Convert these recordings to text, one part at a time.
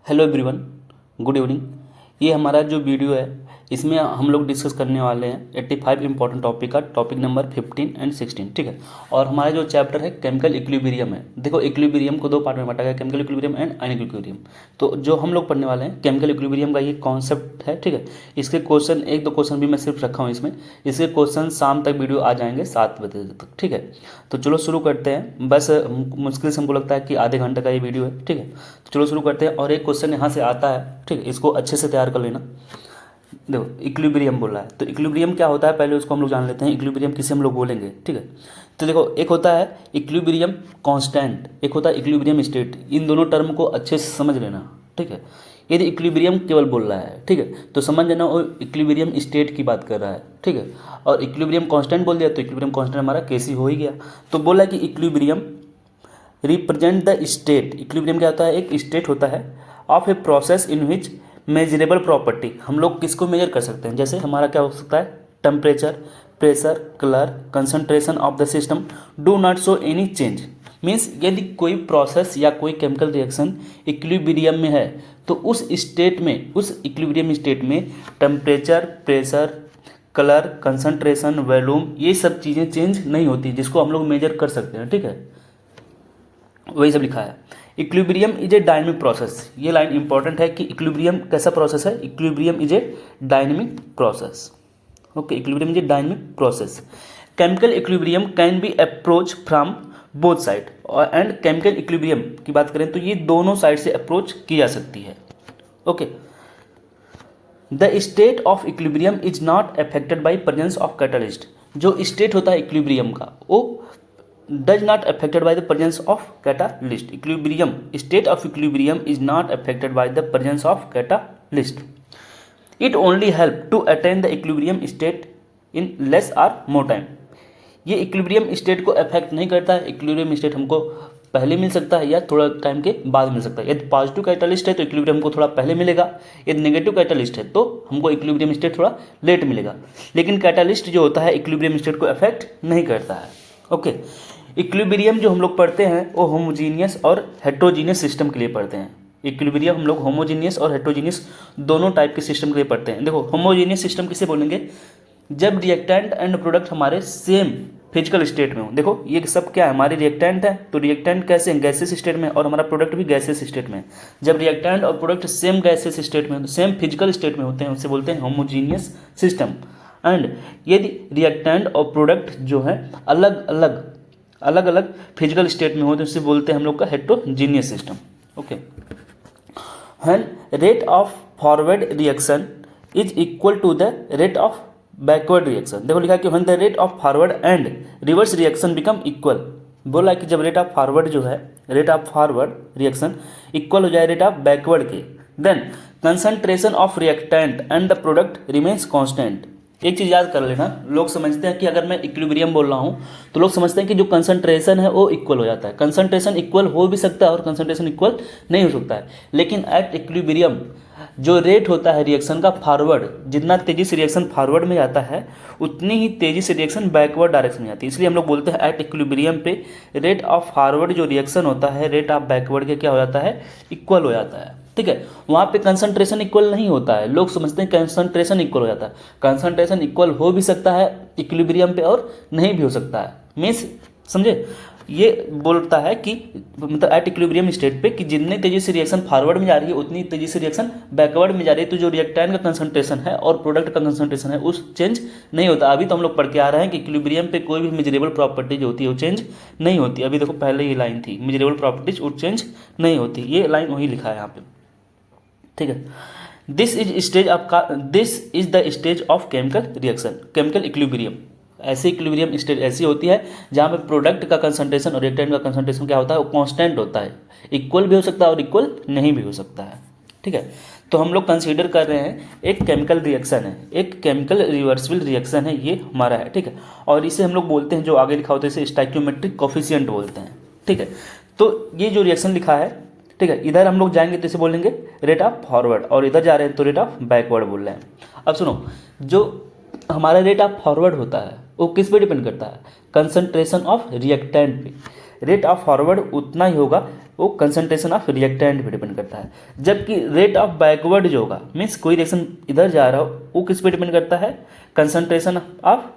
Hello everyone, good evening. ये हमारा जो वीडियो है इसमें हम लोग डिस्कस करने वाले हैं 85 इंपॉर्टेंट टॉपिक का टॉपिक नंबर 15 एंड 16, ठीक है। और हमारा जो चैप्टर है केमिकल इक्विलिब्रियम है। देखो, इक्विलिब्रियम को दो पार्ट में बांटा गया, केमिकल इक्विलिब्रियम एंड अनइक्विलिब्रियम। तो जो हम लोग पढ़ने वाले हैं केमिकल इक्विलिब्रियम का ये कॉन्सेप्ट है, ठीक है। इसके क्वेश्चन एक दो क्वेश्चन भी मैं सिर्फ रखा हूँ इसमें। इसके क्वेश्चन शाम तक वीडियो आ जाएंगे 7 बजे तक, ठीक है। तो चलो शुरू करते हैं। बस मुश्किल से हमको लगता है कि आधे घंटे का ये वीडियो है, ठीक है। तो चलो शुरू करते हैं। और एक क्वेश्चन यहाँ से आता है, ठीक है, इसको अच्छे से तैयार कर लेना। देखो, इक्विलिब्रियम बोला है तो इक्विलिब्रियम क्या होता है पहले उसको हम लोग जान लेते हैं। इक्विलिब्रियम किसे हम लोग बोलेंगे, ठीक है। तो देखो, एक होता है इक्विलिब्रियम कांस्टेंट, एक होता है इक्विलिब्रियम स्टेट। इन दोनों टर्म को अच्छे से समझ लेना, ठीक है। यदि इक्विलिब्रियम केवल बोल रहा है, ठीक है, तो समझ लेना वो इक्विलिब्रियम स्टेट की बात कर रहा है, ठीक है। और इक्विलिब्रियम कांस्टेंट बोल दिया तो इक्विलिब्रियम कांस्टेंट हमारा केसी हो ही गया। तो बोला कि equilibrium represent the state. Equilibrium क्या होता है? एक स्टेट होता है of a process in which measurable property. हम लोग किसको मेजर कर सकते हैं? जैसे हमारा क्या हो सकता है? Temperature, pressure, colour, concentration of the system do not show any change. Means यदि कोई प्रोसेस या कोई केमिकल रिएक्शन इक्विलिब्रियम में है तो उस स्टेट में, उस इक्विलिब्रियम स्टेट में temperature, pressure, colour, concentration, volume, ये सब चीज़ें चेंज नहीं होती, जिसको हम लोग मेजर कर सकते हैं, ठीक है। वही सब लिखा है। Equilibrium is a dynamic process. ये लाइन इंपॉर्टेंट है कि इक्विलिब्रियम कैसा प्रोसेस है। Equilibrium is a dynamic process. Okay, equilibrium is a dynamic process. Chemical equilibrium can be approach from both side. And chemical equilibrium की बात करें तो ये दोनों साइड से अप्रोच की जा सकती है। Okay, the state of equilibrium is not affected by presence of catalyst. जो स्टेट होता है इक्विलिब्रियम का वो does not affected by the presence of catalyst. Equilibrium, state of equilibrium is not affected by the presence of catalyst. It only help to attain the equilibrium state in less or more time. ये equilibrium state को affect नहीं करता है। Equilibrium state हमको पहले मिल सकता है या थोड़ा टाइम के बाद मिल सकता है। यदि पॉजिटिव कैटलिस्ट है तो इक्विलिब्रियम हमको थोड़ा पहले मिलेगा, यदि नेगेटिव कैटलिस्ट है तो हमको इक्विलिब्रियम स्टेट थोड़ा लेट मिलेगा। लेकिन कैटलिस्ट जो होता है इक्विलिब्रियम स्टेट को अफेक्ट नहीं करता है। ओके, इक्विलिब्रियम जो हम लोग पढ़ते हैं वो होमोजीनियस और हेट्रोजीनियस सिस्टम के लिए पढ़ते हैं। इक्विलिब्रियम हम लोग होमोजीनियस और हेट्रोजीनियस दोनों टाइप के सिस्टम के लिए पढ़ते हैं। देखो, होमोजीनियस सिस्टम किसे बोलेंगे? जब रिएक्टेंट एंड प्रोडक्ट हमारे सेम फिजिकल स्टेट में हो। देखो, ये सब क्या है? हमारे रिएक्टेंट है तो रिएक्टेंट कैसे हैं? गैसेस स्टेट में, और हमारा प्रोडक्ट भी गैसेस स्टेट में। जब रिएक्टेंट और प्रोडक्ट सेम गैसेस स्टेट में, सेम फिजिकल स्टेट में होते हैं, उससे बोलते हैं होमोजीनियस सिस्टम। एंड यदि रिएक्टेंट और प्रोडक्ट जो है अलग अलग फिजिकल स्टेट में हो तो इससे बोलते हैं हम लोग का heterogeneous system. Okay, when rate of forward reaction is equal to the rate of backward reaction. देखो, लिखा कि when the rate of forward and reverse reaction become equal. बोला कि जब रेट ऑफ फॉरवर्ड जो है, rate of forward reaction equal हो जाए रेट ऑफ बैकवर्ड के, then concentration of reactant and the product remains constant. एक चीज़ याद कर लेना, लोग समझते हैं कि अगर मैं इक्विलिब्रियम बोल रहा हूँ तो लोग समझते हैं कि जो कंसंट्रेशन है वो इक्वल हो जाता है। कंसंट्रेशन इक्वल हो भी सकता है और कंसंट्रेशन इक्वल नहीं हो सकता है। लेकिन एट इक्विलिब्रियम जो रेट होता है रिएक्शन का फॉरवर्ड, जितना तेज़ी से रिएक्शन फॉरवर्ड में जाता है उतनी ही तेज़ी से रिएक्शन बैकवर्ड डायरेक्शन में जाती है। इसलिए हम लोग बोलते हैं एट इक्विलिब्रियम पे रेट ऑफ फॉरवर्ड जो रिएक्शन होता है रेट ऑफ बैकवर्ड के क्या हो जाता है? इक्वल हो जाता है, ठीक है। वहाँ पे कंसंट्रेशन इक्वल नहीं होता है। लोग समझते हैं कंसंट्रेशन इक्वल हो जाता है। कंसंट्रेशन इक्वल हो भी सकता है इक्विलिब्रियम पे और नहीं भी हो सकता है। मीन्स समझे, ये बोलता है कि मतलब एट इक्विलिब्रियम स्टेट पे कि जितनी तेजी से रिएक्शन फॉरवर्ड में जा रही है उतनी तेजी से रिएक्शन बैकवर्ड में जा रही है। तो जो रिएक्टेंट का कंसंट्रेशन है और प्रोडक्ट का कंसंट्रेशन है उस चेंज नहीं होता। अभी तो हम लोग पढ़ के आ रहे हैं कि इक्विलिब्रियम पे कोई भी मेजरेबल प्रॉपर्टी जो होती है वो चेंज नहीं होती। अभी देखो, पहले ये लाइन थी मेजरेबल प्रॉपर्टीज वो चेंज नहीं होती, ये लाइन वही लिखा है यहाँ पे, ठीक है। This is the stage of chemical reaction, chemical equilibrium. ऐसी इक्विलिब्रियम स्टेज ऐसी होती है जहाँ पे प्रोडक्ट का कंसंट्रेशन और रिएक्टेंट का कंसंट्रेशन क्या होता है? वो कांस्टेंट होता है। इक्वल भी हो सकता है और इक्वल नहीं भी हो सकता है, ठीक है। तो हम लोग कंसीडर कर रहे हैं एक केमिकल रिएक्शन है, एक केमिकल रिवर्सिबल रिएक्शन है, ये हमारा है, ठीक है। और इसे हम लोग बोलते हैं, जो आगे लिखा होता है इसे स्टाइकियोमेट्रिक कोफिशिएंट बोलते हैं, ठीक है। तो ये जो रिएक्शन लिखा है, ठीक है, इधर हम लोग जाएंगे तो इसे बोलेंगे रेट ऑफ फॉरवर्ड और इधर जा रहे हैं तो रेट ऑफ बैकवर्ड बोल रहे हैं। अब सुनो, जो हमारा रेट ऑफ फॉरवर्ड होता है वो किस पे डिपेंड करता है? कंसंट्रेशन ऑफ रिएक्टेंट पे। रेट ऑफ फॉरवर्ड उतना ही होगा वो कंसंट्रेशन ऑफ रिएक्टेंट पे डिपेंड करता है। जबकि रेट ऑफ बैकवर्ड जो होगा, मीन्स कोई रिएक्शन इधर जा रहा हो, वो किस पे डिपेंड करता है, कंसंट्रेशन ऑफ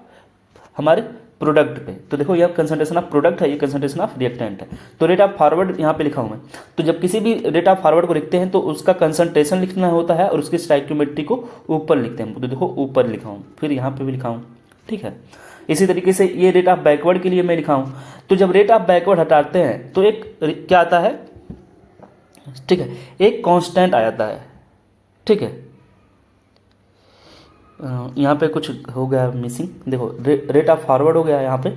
हमारे प्रोडक्ट पे। तो देखो यह कंसंट्रेशन ऑफ प्रोडक्ट है, ये कंसंट्रेशन ऑफ रिएक्टेंट है। तो रेट ऑफ फॉरवर्ड यहाँ पे लिखा हूँ मैं। तो जब किसी भी रेट ऑफ फॉरवर्ड को लिखते हैं तो उसका कंसंट्रेशन लिखना होता है और उसकी स्टोइकियोमेट्री को ऊपर लिखते हैं। तो देखो ऊपर लिखा हूँ, फिर यहाँ पे भी लिखा हूँ, ठीक है। इसी तरीके से ये रेट ऑफ बैकवर्ड के लिए मैं लिखा हूँ। तो जब रेट ऑफ बैकवर्ड हटाते हैं तो एक क्या आता है, ठीक है, एक कांस्टेंट आ जाता है, ठीक है। यहाँ पे कुछ हो गया मिसिंग, देखो रेट ऑफ फॉरवर्ड हो गया, यहाँ पे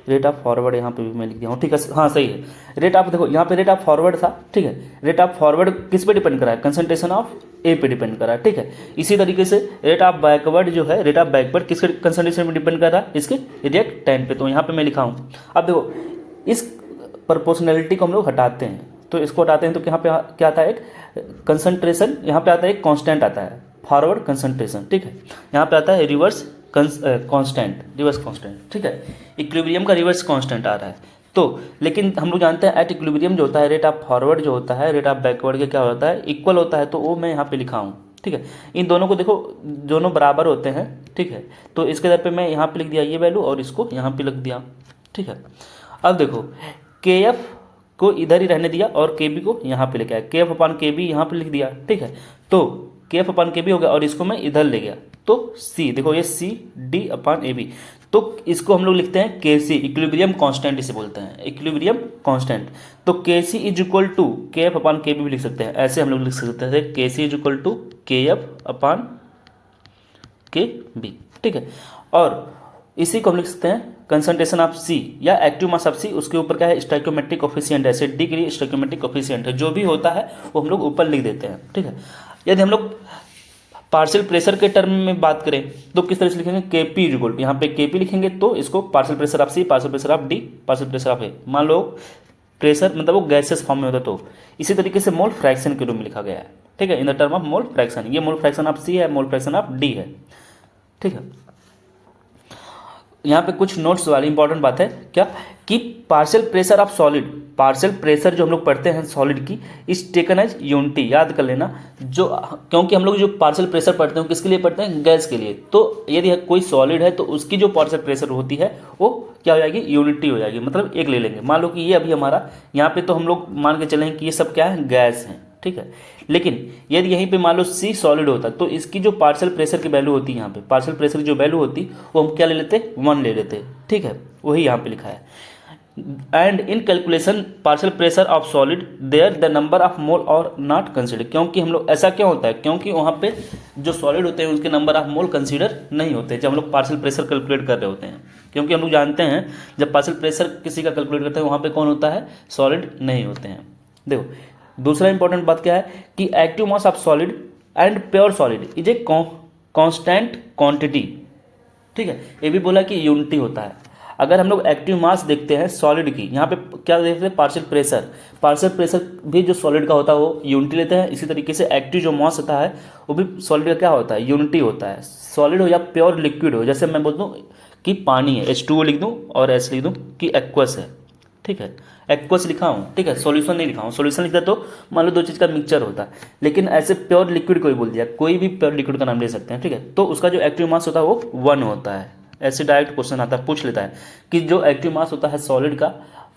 रेट ऑफ फॉरवर्ड यहाँ पे भी मैं लिख दिया हूँ, ठीक है। हाँ सही है, रेट ऑफ, देखो यहाँ पे रेट ऑफ फॉरवर्ड था, ठीक है। रेट ऑफ फॉरवर्ड किस पे डिपेंड करा है, कंसंट्रेशन ऑफ ए पे डिपेंड करा है, ठीक है। इसी तरीके से रेट ऑफ बैकवर्ड जो है, रेट ऑफ बैकवर्ड किसके कंसंट्रेशन में डिपेंड कर रहा है, इसके रिएक्टेंट पे। तो यहाँ पे मैं लिखा हूँ। अब देखो इस प्रोपोर्शनैलिटी को हम लोग हटाते हैं, तो इसको हटाते हैं तो यहाँ पे क्या आता है, एक कंसंट्रेशन, यहाँ पे आता है एक कांस्टेंट आता है, फॉरवर्ड कंसंट्रेशन, ठीक है। यहाँ पे आता है रिवर्स कांस्टेंट, रिवर्स कांस्टेंट, ठीक है। इक्विलिब्रियम का रिवर्स कांस्टेंट आ रहा है। तो लेकिन हम लोग जानते हैं एट इक्विलिब्रियम जो होता है, रेट ऑफ फॉरवर्ड जो होता है, रेट ऑफ बैकवर्ड के क्या होता है, इक्वल होता है। तो वो मैं यहाँ पे लिखा हूँ, ठीक है। इन दोनों को देखो, दोनों बराबर होते हैं, ठीक है। तो इसके आधार पे मैं यहाँ पे लिख दिया ये वैल्यू और इसको यहाँ पे लिख दिया, ठीक है। अब देखो के एफ को इधर ही रहने दिया और के बी को यहाँ पे लेके आया, के एफ अपान के बी यहाँ पे लिख दिया, ठीक है। तो के एफ अपान के बी हो गया और इसको मैं इधर ले गया, तो सी, देखो ये C D upon A B. तो इसको हम लोग लिखते हैं के सी, इक्विलिब्रियम कांस्टेंट इसे बोलते हैं, इक्विलिब्रियम कांस्टेंट। तो के सी इज इक्वल टू के एफ अपान के बी भी लिख सकते हैं, ऐसे हम लोग लिख सकते हैं, के सी इज इक्वल टू के एफ अपान के बी, ठीक है। और इसी को हम लिख सकते हैं कंसंट्रेशन ऑफ सी या एक्टिव मास ऑफ सी, उसके ऊपर क्या है, स्टोइकियोमेट्रिक कोफिशिएंट है, एसिड डी के लिए स्टोइकियोमेट्रिक कोफिशिएंट है, जो भी होता है वो हम लोग ऊपर लिख देते हैं, ठीक है। यदि हम लोग पार्शियल प्रेशर के टर्म में बात करें तो किस तरह से लिखेंगे, के पी इक्वल टू, यहाँ पे के पी लिखेंगे तो इसको partial pressure of C, partial pressure of D, partial pressure of A. मान लो प्रेशर मतलब वो गैसेस फॉर्म में होता तो इसी तरीके से मोल फ्रैक्शन के रूप में लिखा गया है, ठीक है, in the term of mole fraction. ये मोल फ्रैक्शन ऑफ सी है, मोल फ्रैक्शन ऑफ डी है, ठीक है। यहाँ पे कुछ नोट्स वाली इंपॉर्टेंट बात है क्या, कि partial pressure of solid, partial pressure जो हम लोग पढ़ते हैं सॉलिड की, इस टेकन एज यूनिटी, याद कर लेना। जो क्योंकि हम लोग जो पार्शियल प्रेशर पढ़ते हैं किसके लिए पढ़ते हैं, गैस के लिए। तो यदि कोई सॉलिड है तो उसकी जो पार्शियल प्रेशर होती है वो क्या हो जाएगी, यूनिटी हो जाएगी, मतलब एक ले लेंगे। मान लो कि ये अभी हमारा यहाँ पे, तो हम लोग मान के चलेंगे कि ये सब क्या है, गैस है, ठीक है। लेकिन यदि यहीं पे मान लो सी सॉलिड होता तो इसकी जो पार्शियल प्रेशर की वैल्यू होती है, यहाँ पे पार्शियल प्रेशर की जो वैल्यू होती वो हम क्या ले लेते, 1 ले लेते, ठीक है। वही यहाँ पे लिखा है, and in calculation partial pressure of solid there the number of mole are not consider. क्योंकि हम लोग, ऐसा क्यों होता है, क्योंकि वहाँ पे जो सॉलिड होते हैं उसके नंबर ऑफ मोल कंसीडर नहीं होते जब हम लोग पार्शियल प्रेशर कैलकुलेट कर रहे होते हैं। क्योंकि हम लोग जानते हैं जब पार्शियल प्रेशर किसी का कैलकुलेट करते हैं वहाँ पे कौन होता है, सॉलिड नहीं होते हैं। देखो दूसरा इंपॉर्टेंट बात क्या है कि active mass of solid and pure solid is a constant quantity, ठीक है। ये भी बोला कि यूनिटी होता है। अगर हम लोग एक्टिव मास देखते हैं सॉलिड की, यहाँ पे क्या देखते हैं, पार्शियल प्रेशर, पार्शियल प्रेशर भी जो सॉलिड का होता है वो यूनिटी लेते हैं। इसी तरीके से एक्टिव जो मास होता है वो भी सॉलिड का क्या होता है, यूनिटी होता है। सॉलिड हो या प्योर लिक्विड हो, जैसे मैं बोल दूँ कि पानी है, H2O लिख दूँ और ऐसे लिख दूँ कि एक्वस है, ठीक है, एक्वस लिखा हूँ, ठीक है, सॉल्यूशन नहीं लिखा हूँ। सॉल्यूशन लिखता तो मान लो दो चीज़ का मिक्सचर होता है, लेकिन ऐसे प्योर लिक्विड कोई बोल दिया, कोई भी प्योर लिक्विड का नाम ले सकते हैं, ठीक है। तो उसका जो एक्टिव मास होता है वो 1 होता है। ऐसे डायरेक्ट क्वेश्चन आता है, पूछ लेता है कि जो एक्टिव मास होता है सॉलिड का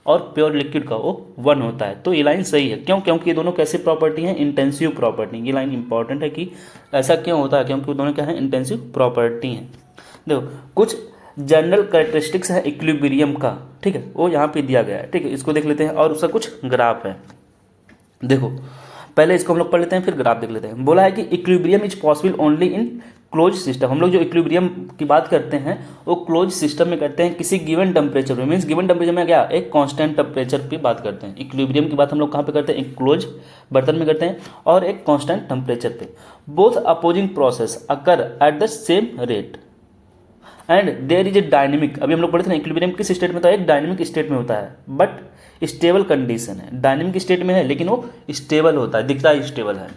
और प्योर लिक्विड का वो 1 होता है। तो ये लाइन सही है, क्यों, क्योंकि ये दोनों कैसे प्रॉपर्टी हैं, इंटेंसिव प्रॉपर्टी। ये लाइन इंपॉर्टेंट है कि ऐसा क्यों होता है, क्योंकि दोनों क्या है, इंटेंसिव प्रॉपर्टी हैं। देखो कुछ जनरल कैरेक्टरिस्टिक्स है इक्विलिब्रियम का, ठीक है, वो यहाँ पे दिया गया है, ठीक है। इसको देख लेते हैं और उसका कुछ ग्राफ है। देखो पहले इसको हम लोग पढ़ लेते हैं फिर ग्राफ देख लेते हैं। बोला है कि equilibrium is possible only in close system. हम लोग जो इक्विलिब्रियम की बात करते हैं वो क्लोज सिस्टम में करते हैं, किसी गिवन टेम्परेचर में। मीन्स गिवन टेम्परेचर में क्या, एक कांस्टेंट टेम्परेचर पे बात करते हैं। इक्विलिब्रियम की बात हम लोग कहाँ पे करते हैं, एक क्लोज बर्तन में करते हैं और एक कांस्टेंट टेम्परेचर पे। Both opposing process occur at the same rate and there is a dynamic. अभी हम लोग पढ़े थे ना इक्विलिब्रियम किस स्टेट में, तो एक डायनेमिक स्टेट में होता है, बट स्टेबल कंडीशन है। डायनेमिक स्टेट में है लेकिन वो स्टेबल होता है, दिखता है स्टेबल है,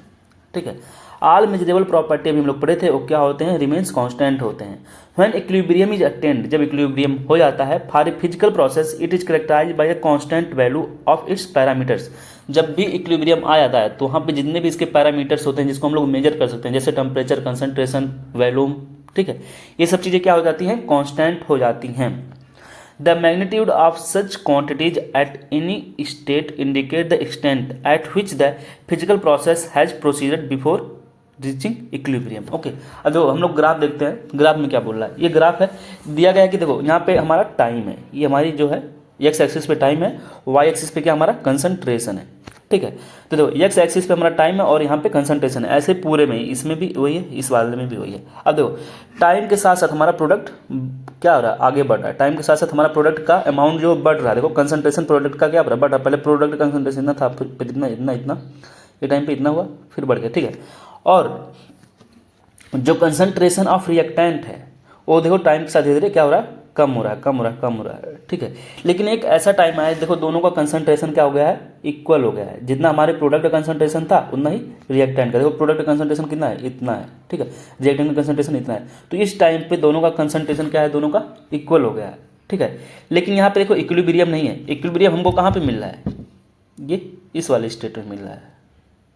ठीक है। ऑल मेजरेबल प्रॉपर्टी अभी हम लोग पढ़े थे वो क्या होते हैं, रिमेन्स कांस्टेंट होते हैं। व्हेन इक्विलिब्रियम इज अटेन्ड, जब इक्विलिब्रियम हो जाता है for a physical process it is characterized by a constant value of its parameters. जब भी इक्विलिब्रियम आ जाता है तो वहाँ पे जितने भी इसके पैरामीटर्स होते हैं जिसको हम लोग मेजर कर सकते हैं, जैसे टेम्परेचर, कंसंट्रेशन, वॉल्यूम, ठीक है, ये सब चीज़ें क्या हो जाती हैं, कांस्टेंट हो जाती हैं। The magnitude of such quantities at any state indicate the extent at which the physical process has proceeded before reaching equilibrium. Okay, अब देखो हम लोग ग्राफ देखते हैं, ग्राफ में क्या बोल रहा है। ये ग्राफ है, दिया गया है कि देखो यहाँ पे हमारा टाइम है, ये हमारी जो है एक्स एक्सिस पे टाइम है, वाई एक्सिस पे क्या हमारा कंसंट्रेशन है, ठीक है। तो देखो एक्स एक्सिस पे हमारा टाइम है और यहाँ पे कंसंट्रेशन है, ऐसे पूरे में इसमें भी वही है, इस वाले में भी वही है। अब देखो टाइम के साथ साथ हमारा प्रोडक्ट क्या हो रहा है, आगे बढ़ रहा है। टाइम के साथ साथ हमारा प्रोडक्ट का अमाउंट जो बढ़ रहा है, देखो कंसंट्रेशन प्रोडक्ट का क्या बढ़ रहा है, पहले प्रोडक्ट कंसंट्रेशन इतना था, फिर इतना इतना इतना, ये टाइम पे इतना हुआ, फिर बढ़ गया, ठीक है। और जो कंसंट्रेशन ऑफ रिएक्टेंट है वो देखो टाइम के साथ धीरे धीरे क्या हो रहा है, कम हो रहा है, कम हो रहा है, कम हो रहा है, ठीक है। लेकिन एक ऐसा टाइम आया देखो दोनों का कंसंट्रेशन क्या हो गया है, इक्वल हो गया है। जितना हमारे प्रोडक्ट का कंसंट्रेशन था उतना ही रिएक्टेंट का, देखो प्रोडक्ट का कंसंट्रेशन कितना है, इतना है, ठीक है, रिएक्टेंट का कंसंट्रेशन इतना है। तो इस टाइम पे दोनों का कंसंट्रेशन क्या है, दोनों का इक्वल हो गया है, ठीक है। लेकिन यहाँ पे देखो इक्विलिब्रियम नहीं है, इक्विलिब्रियम हमको कहाँ पे मिल रहा है, ये इस वाले स्टेट में मिल रहा है,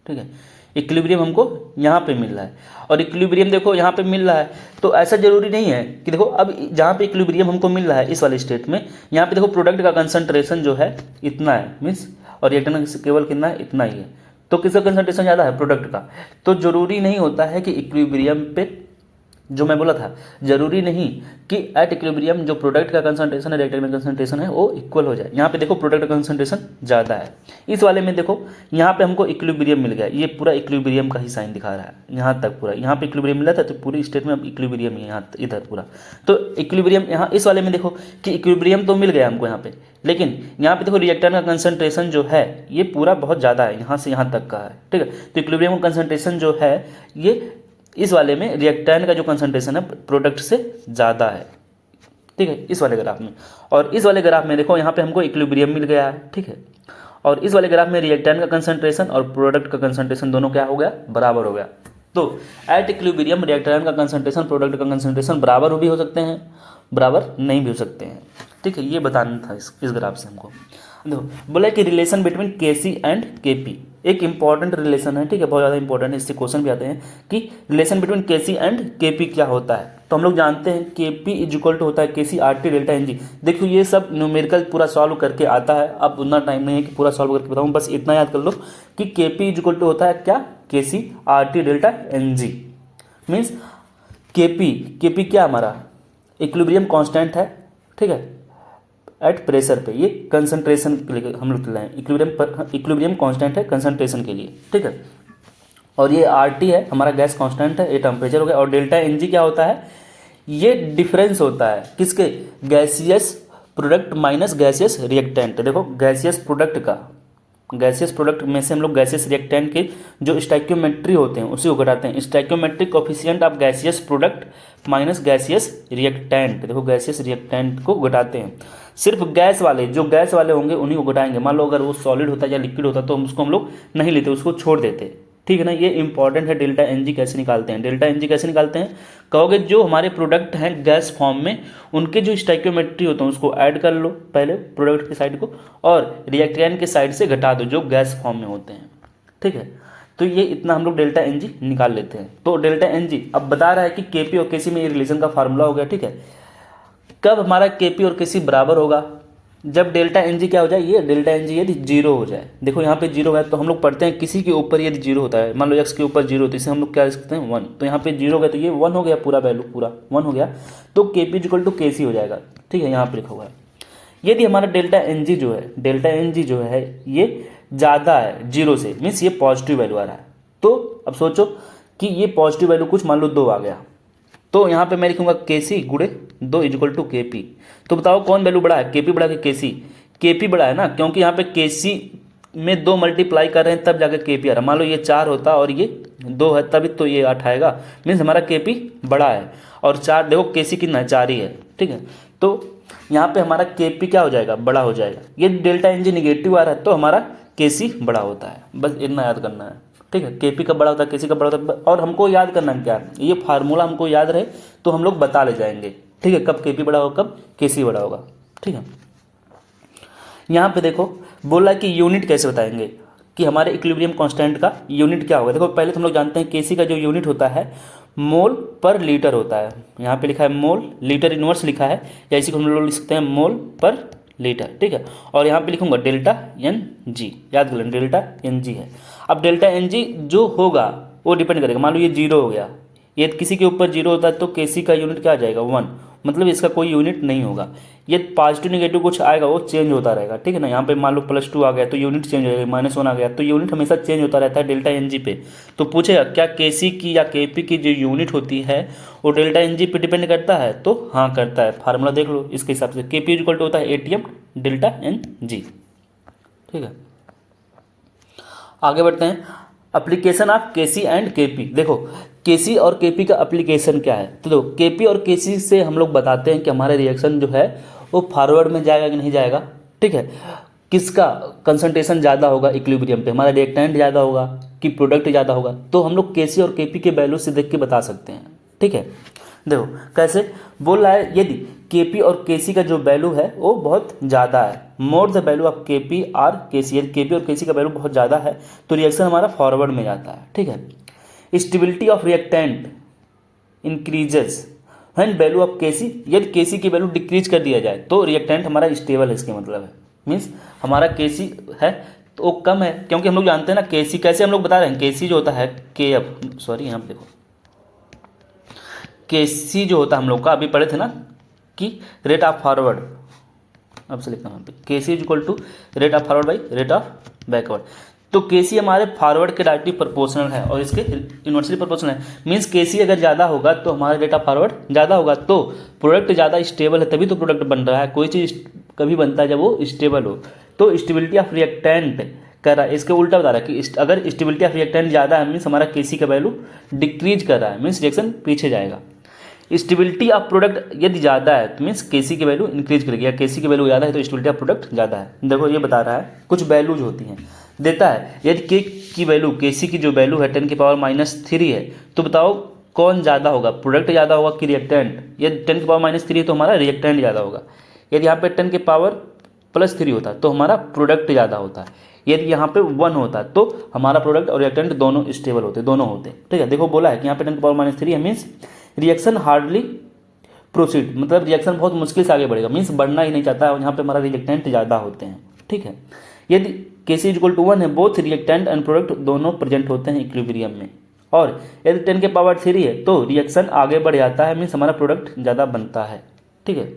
ठीक है। इक्विलिब्रियम हमको यहाँ पे मिल रहा है और इक्विलिब्रियम देखो यहाँ पे मिल रहा है, तो ऐसा जरूरी नहीं है कि देखो अब जहाँ पे इक्विलिब्रियम हमको मिल रहा है इस वाले स्टेट में, यहाँ पे देखो प्रोडक्ट का कंसंट्रेशन जो है इतना है मीन्स, और रिएक्टेंट का केवल कितना है, इतना ही है। तो किसका कंसंट्रेशन ज़्यादा है, प्रोडक्ट का। तो जरूरी नहीं होता है कि इक्विलिब्रियम पे, जो मैं बोला था, जरूरी नहीं कि एट इक्विलिब्रियम जो प्रोडक्ट का कंसंट्रेशन है, रिएक्टेंट का कंसंट्रेशन है वो इक्वल हो जाए। यहाँ पे देखो प्रोडक्ट का कंसंट्रेशन ज़्यादा है, इस वाले में देखो यहाँ पे हमको इक्विलिब्रियम मिल गया, ये पूरा इक्विलिब्रियम का ही साइन दिखा रहा है यहाँ तक पूरा, यहाँ पे इक्विलिब्रियम मिला था तो पूरी स्टेट में अब इक्विलिब्रियम ही यहाँ इधर पूरा। तो इक्विलिब्रियम यहाँ इस वाले में देखो कि इक्विलिब्रियम तो मिल गया हमको यहाँ पे, लेकिन यहाँ पे देखो रिएक्टेंट का कंसंट्रेशन जो है ये पूरा बहुत ज़्यादा है, यहाँ से यहाँ तक का है, ठीक है। तो इक्विलिब्रियम का कंसंट्रेशन जो है ये इस वाले में रिएक्टेंट का जो कंसंट्रेशन है प्रोडक्ट से ज़्यादा है, ठीक है, इस वाले ग्राफ में। और इस वाले ग्राफ में देखो यहाँ पे हमको इक्विलिब्रियम मिल गया है, ठीक है। और इस वाले ग्राफ में रिएक्टेंट का कंसंट्रेशन और प्रोडक्ट का कंसंट्रेशन दोनों क्या हो गया, बराबर हो गया। तो एट इक्विलिब्रियम रिएक्टेंट का कंसंट्रेशन, प्रोडक्ट का कंसंट्रेशन बराबर भी हो सकते हैं, बराबर नहीं भी हो सकते हैं, ठीक है। ये बताना था इस ग्राफ से हमको। देखो बोला कि relation between KC and KP एक इंपॉर्टेंट रिलेशन है, ठीक है, बहुत ज़्यादा इंपॉर्टेंट है, इससे क्वेश्चन भी आते हैं कि relation between KC and KP क्या होता है। तो हम लोग जानते हैं केपी इज इक्वल टू होता है Kc R T delta N G. देखो ये सब न्यूमेरिकल पूरा सॉल्व करके आता है, अब उतना टाइम नहीं है कि पूरा सॉल्व करके बताऊँ, बस इतना याद कर लो कि केपी इज इक्वल टू होता है क्या, Kc R T delta N G. Means Kp क्या हमारा इक्विलिब्रियम कांस्टेंट है, ठीक है, एट प्रेशर पे, ये कंसंट्रेशन के लिए हम लोग रहे हैं, इक्विलिब्रियम कांस्टेंट है कंसंट्रेशन के लिए, ठीक है। और ये आरटी है हमारा गैस कांस्टेंट है, ये टेम्परेचर हो गया। और डेल्टा एनजी क्या होता है, ये डिफरेंस होता है किसके, gaseous product minus gaseous reactant. देखो गैसियस प्रोडक्ट का, गैसियस प्रोडक्ट में से हम लोग गैसियस रिएक्टेंट के जो स्टोइकियोमेट्री होते हैं उसी को घटाते हैं, stoichiometric coefficient of gaseous product minus gaseous reactant. देखो गैसियस रिएक्टेंट को घटाते हैं, सिर्फ गैस वाले, जो गैस वाले होंगे उन्हीं को घटाएंगे। मान लो अगर वो सॉलिड होता है या लिक्विड होता तो उसको हम लोग नहीं लेते, उसको छोड़ देते, ठीक है ना। ये इंपॉर्टेंट है, डेल्टा एनजी कैसे निकालते हैं। डेल्टा एनजी कैसे निकालते हैं कहोगे, जो हमारे प्रोडक्ट हैं गैस फॉर्म में उनके जो स्टोइकियोमेट्री होते हैं उसको ऐड कर लो पहले प्रोडक्ट की साइड को, और रिएक्टेंट के साइड से घटा दो जो गैस फॉर्म में होते हैं, ठीक है। तो ये इतना हम लोग डेल्टा एनजी निकाल लेते हैं। तो डेल्टा एनजी अब बता रहा है कि केपी और केसी में ये रिलेशन का फार्मूला हो गया, ठीक है। कब हमारा केपी और केसी बराबर होगा, जब डेल्टा एनजी क्या हो जाए, ये डेल्टा एनजी यदि जीरो हो जाए। देखो यहाँ पे जीरो है तो हम लोग पढ़ते हैं किसी के ऊपर यदि जीरो होता है, मान लो एक्स के ऊपर जीरो, तो इसे हम लोग क्या लिखते हैं 1। तो यहाँ पे जीरो गया तो ये 1 हो गया, पूरा वैल्यू पूरा 1 हो गया, तो केपी इक्वल टू केसी हो जाएगा, ठीक है, यहाँ पे लिखा हुआ है। यदि हमारा डेल्टा एनजी जो है, डेल्टा एनजी जो है ये ज़्यादा है जीरो से, मीन्स ये पॉजिटिव वैल्यू आ रहा है, तो अब सोचो कि ये पॉजिटिव वैल्यू कुछ मान लो 2 आ गया, तो यहाँ पे मैं लिखूंगा केसी गुणे 2 इक्वल टू केपी। तो बताओ कौन वैल्यू बड़ा है, केपी बड़ा कि केसी? केपी बड़ा है ना, क्योंकि यहाँ पे केसी में 2 मल्टीप्लाई कर रहे हैं तब जाकर केपी आ रहा है। मान लो ये 4 होता और ये 2 है तभी तो ये 8 आएगा, मीन्स हमारा केपी बड़ा है। और 4 देखो केसी कितना है, 4 ही है, ठीक है। तो यहाँ पे हमारा केपी क्या हो जाएगा, बड़ा हो जाएगा। ये डेल्टा एनजी निगेटिव आ रहा है तो हमारा केसी बड़ा होता है, बस इतना याद करना है, ठीक है। केपी का बड़ा होता है, केसी का बड़ा होता है, और हमको याद करना है क्या, ये फार्मूला हमको याद रहे तो हम लोग बता ले जाएंगे, ठीक है, कब केपी बड़ा होगा कब केसी बड़ा होगा, ठीक है। यहाँ पे देखो बोला कि यूनिट कैसे बताएंगे, कि हमारे इक्विलिब्रियम कांस्टेंट का यूनिट क्या होगा। देखो पहले तो हम लोग जानते हैं केसी का जो यूनिट होता है मोल पर लीटर होता है। यहाँ पे लिखा है मोल, लीटर इनवर्स लिखा है, या इसी को हम लोग लिख सकते हैं मोल पर लीटर, ठीक है। और यहाँ पे लिखूंगा डेल्टा एन जी, याद कर लें डेल्टा एन जी है। अब डेल्टा एन जी जो होगा वो डिपेंड करेगा, मान लो ये 0 हो गया, ये किसी के ऊपर 0 होता है तो केसी का यूनिट क्या आ जाएगा 1, मतलब इसका कोई यूनिट नहीं होगा। ये पॉजिटिव नेगेटिव कुछ आएगा वो चेंज होता रहेगा, ठीक है ना। यहाँ पे मान लो +2 आ गया तो यूनिट चेंज हो जाएगा, -1 आ गया तो यूनिट हमेशा चेंज होता रहता है डेल्टा एन जी पे। तो पूछेगा क्या केसी की या केपी की जो यूनिट होती है वो डेल्टा एन जी पे डिपेंड करता है, तो हाँ करता है। फार्मूला देख लो इसके हिसाब से, केपी इक्वल टू होता है एटीएम डेल्टा एन जी, ठीक है। आगे बढ़ते हैं, application of KC and KP. देखो केसी और केपी का एप्लीकेशन क्या है, तो देखो केपी और केसी से हम लोग बताते हैं कि हमारा रिएक्शन जो है वो फॉरवर्ड में जाएगा कि नहीं जाएगा, ठीक है। किसका कंसंट्रेशन ज़्यादा होगा इक्विलिब्रियम पे, हमारा रिएक्टेंट ज़्यादा होगा कि प्रोडक्ट ज़्यादा होगा, तो हम लोग केसी और केपी के वैल्यू से देख के बता सकते हैं, ठीक है। देखो कैसे बोल रहा है, यदि केपी और केसी का जो वैल्यू है वो बहुत ज़्यादा है, more the value of Kp are Kc, यदि केपी और केसी का वैल्यू बहुत ज़्यादा है तो रिएक्शन हमारा फॉरवर्ड में जाता है, ठीक है। Stability of reactant increases when value of KC, यदि केसी की वैल्यू डिक्रीज कर दिया जाए तो रिएक्टेंट हमारा स्टेबल है, इसके मतलब है मीन्स हमारा केसी है तो वो कम है, क्योंकि हम लोग जानते हैं ना केसी कैसे हम लोग बता रहे हैं, केसी जो होता है के एफ, सॉरी यहाँ पे देखो केसी जो होता है हम लोग का अभी पढ़े थे ना कि रेट ऑफ फॉरवर्ड, अब से लिखता हूँ यहाँ पे Kc is equal to rate of forward by rate of backward. तो केसी हमारे फॉरवर्ड के डायरेक्टली प्रोपोर्शनल है और इसके इनवर्सली प्रोपोर्शनल है, मीन्स केसी अगर ज़्यादा होगा तो हमारा रेट ऑफ फॉरवर्ड ज़्यादा होगा, तो प्रोडक्ट ज़्यादा स्टेबल है, तभी तो प्रोडक्ट बन रहा है। कोई चीज़ कभी बनता है जब वो स्टेबल हो, तो स्टेबिलिटी ऑफ रिएक्टेंट कर रहा है, इसके उल्टा बता रहा है कि अगर स्टेबिलिटी ऑफ रिएक्टेंट ज़्यादा है मीन्स हमारा केसी का वैल्यू डिक्रीज कर रहा है, मीन्स रिएक्शन पीछे जाएगा। स्टेबिलिटी ऑफ प्रोडक्ट यदि ज़्यादा है तो मीन्स केसी की वैल्यू इंक्रीज करेगी, या केसी की वैल्यू ज़्यादा है तो स्टेबिलिटी ऑफ प्रोडक्ट ज़्यादा है। देखो ये बता रहा है कुछ वैल्यूज होती हैं, देता है यदि के की वैल्यू केसी की जो वैल्यू है 10⁻³ है, तो बताओ कौन ज़्यादा होगा, प्रोडक्ट ज़्यादा होगा कि रिएक्टेंट। यदि 10⁻³ है तो हमारा रिएक्टेंट ज़्यादा होगा, यदि यहाँ पे 10⁻+3 होता तो हमारा प्रोडक्ट ज़्यादा होता है, यदि यहाँ पे 1 होता तो हमारा प्रोडक्ट और रिएक्टेंट दोनों स्टेबल होते, दोनों होते, ठीक है। देखो बोला है कि यहाँ पे 10⁻³ है मीन्स रिएक्शन हार्डली प्रोसीड, मतलब रिएक्शन बहुत मुश्किल से आगे बढ़ेगा, मीन्स बढ़ना ही नहीं चाहता है, और यहाँ पे हमारा रिएक्टेंट ज़्यादा होते हैं, ठीक है। यदि केसी इक्वल टू 1 है, बोथ रिएक्टेंट एंड प्रोडक्ट दोनों प्रेजेंट होते हैं इक्विलिब्रियम में, और यदि 10⁻³ है तो रिएक्शन आगे बढ़ जाता है, मीन्स हमारा प्रोडक्ट ज़्यादा बनता है, ठीक है।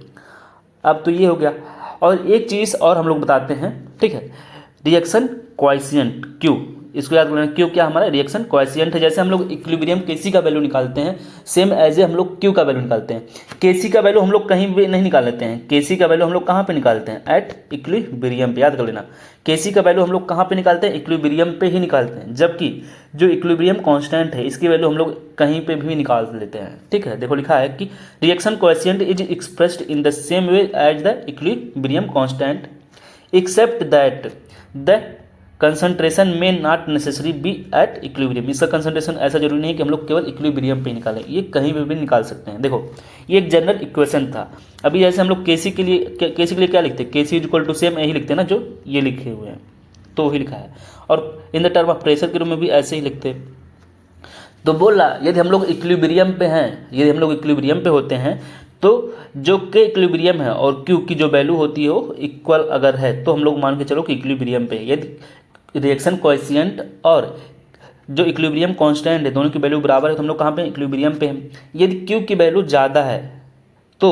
अब तो ये हो गया, और एक चीज़ और हम लोग बताते हैं, ठीक है, रिएक्शन कोएफिशिएंट क्यू, इसको याद रखना, क्यू क्या हमारा रिएक्शन कोएफिशिएंट है। जैसे हम लोग इक्विलिब्रियम केसी का वैल्यू निकालते हैं, सेम एज ए हम लोग क्यू का वैल्यू निकालते हैं। केसी का वैल्यू हम लोग कहीं भी नहीं निकाल लेते हैं, केसी का वैल्यू हम लोग कहाँ पे निकालते हैं, एट इक्विलिब्रियम पे, याद कर लेना। केसी का वैल्यू हम लोग कहाँ पे निकालते हैं, इक्विलिब्रियम पे ही निकालते हैं, जबकि जो इक्विलिब्रियम कांस्टेंट है इसकी वैल्यू हम लोग कहीं पे भी निकाल लेते हैं, ठीक है। देखो लिखा है कि reaction coefficient is expressed in the same way as the equilibrium constant except that the concentration में not necessary be at equilibrium. इसका कंसंट्रेशन ऐसा जरूरी नहीं है कि हम लोग केवल इक्विलिब्रियम पे निकालें, ये कहीं पे भी निकाल सकते हैं। देखो ये एक जनरल इक्वेशन था, अभी जैसे हम लोग केसी के लिए क्या लिखते हैं, केसी इज इक्वल टू सेम यही लिखते हैं ना जो ये लिखे हुए हैं, तो वही लिखा है, और in the term of pressure के रूप में भी ऐसे ही लिखते हैं। तो बोला यदि हम लोग इक्विलिब्रियम पे हैं, यदि हम लोग इक्विलिब्रियम पे होते हैं तो जो के इक्विलिब्रियम है और क्यू की जो वैल्यू होती है वो इक्वल अगर है तो हम लोग मान के चलो कि इक्विलिब्रियम पे। यदि रिएक्शन कोएफिशिएंट और जो इक्विलिब्रियम कांस्टेंट है दोनों की वैल्यू बराबर है तो हम लोग कहाँ पे इक्विलिब्रियम पे हैं। यदि क्यू की वैल्यू ज़्यादा है तो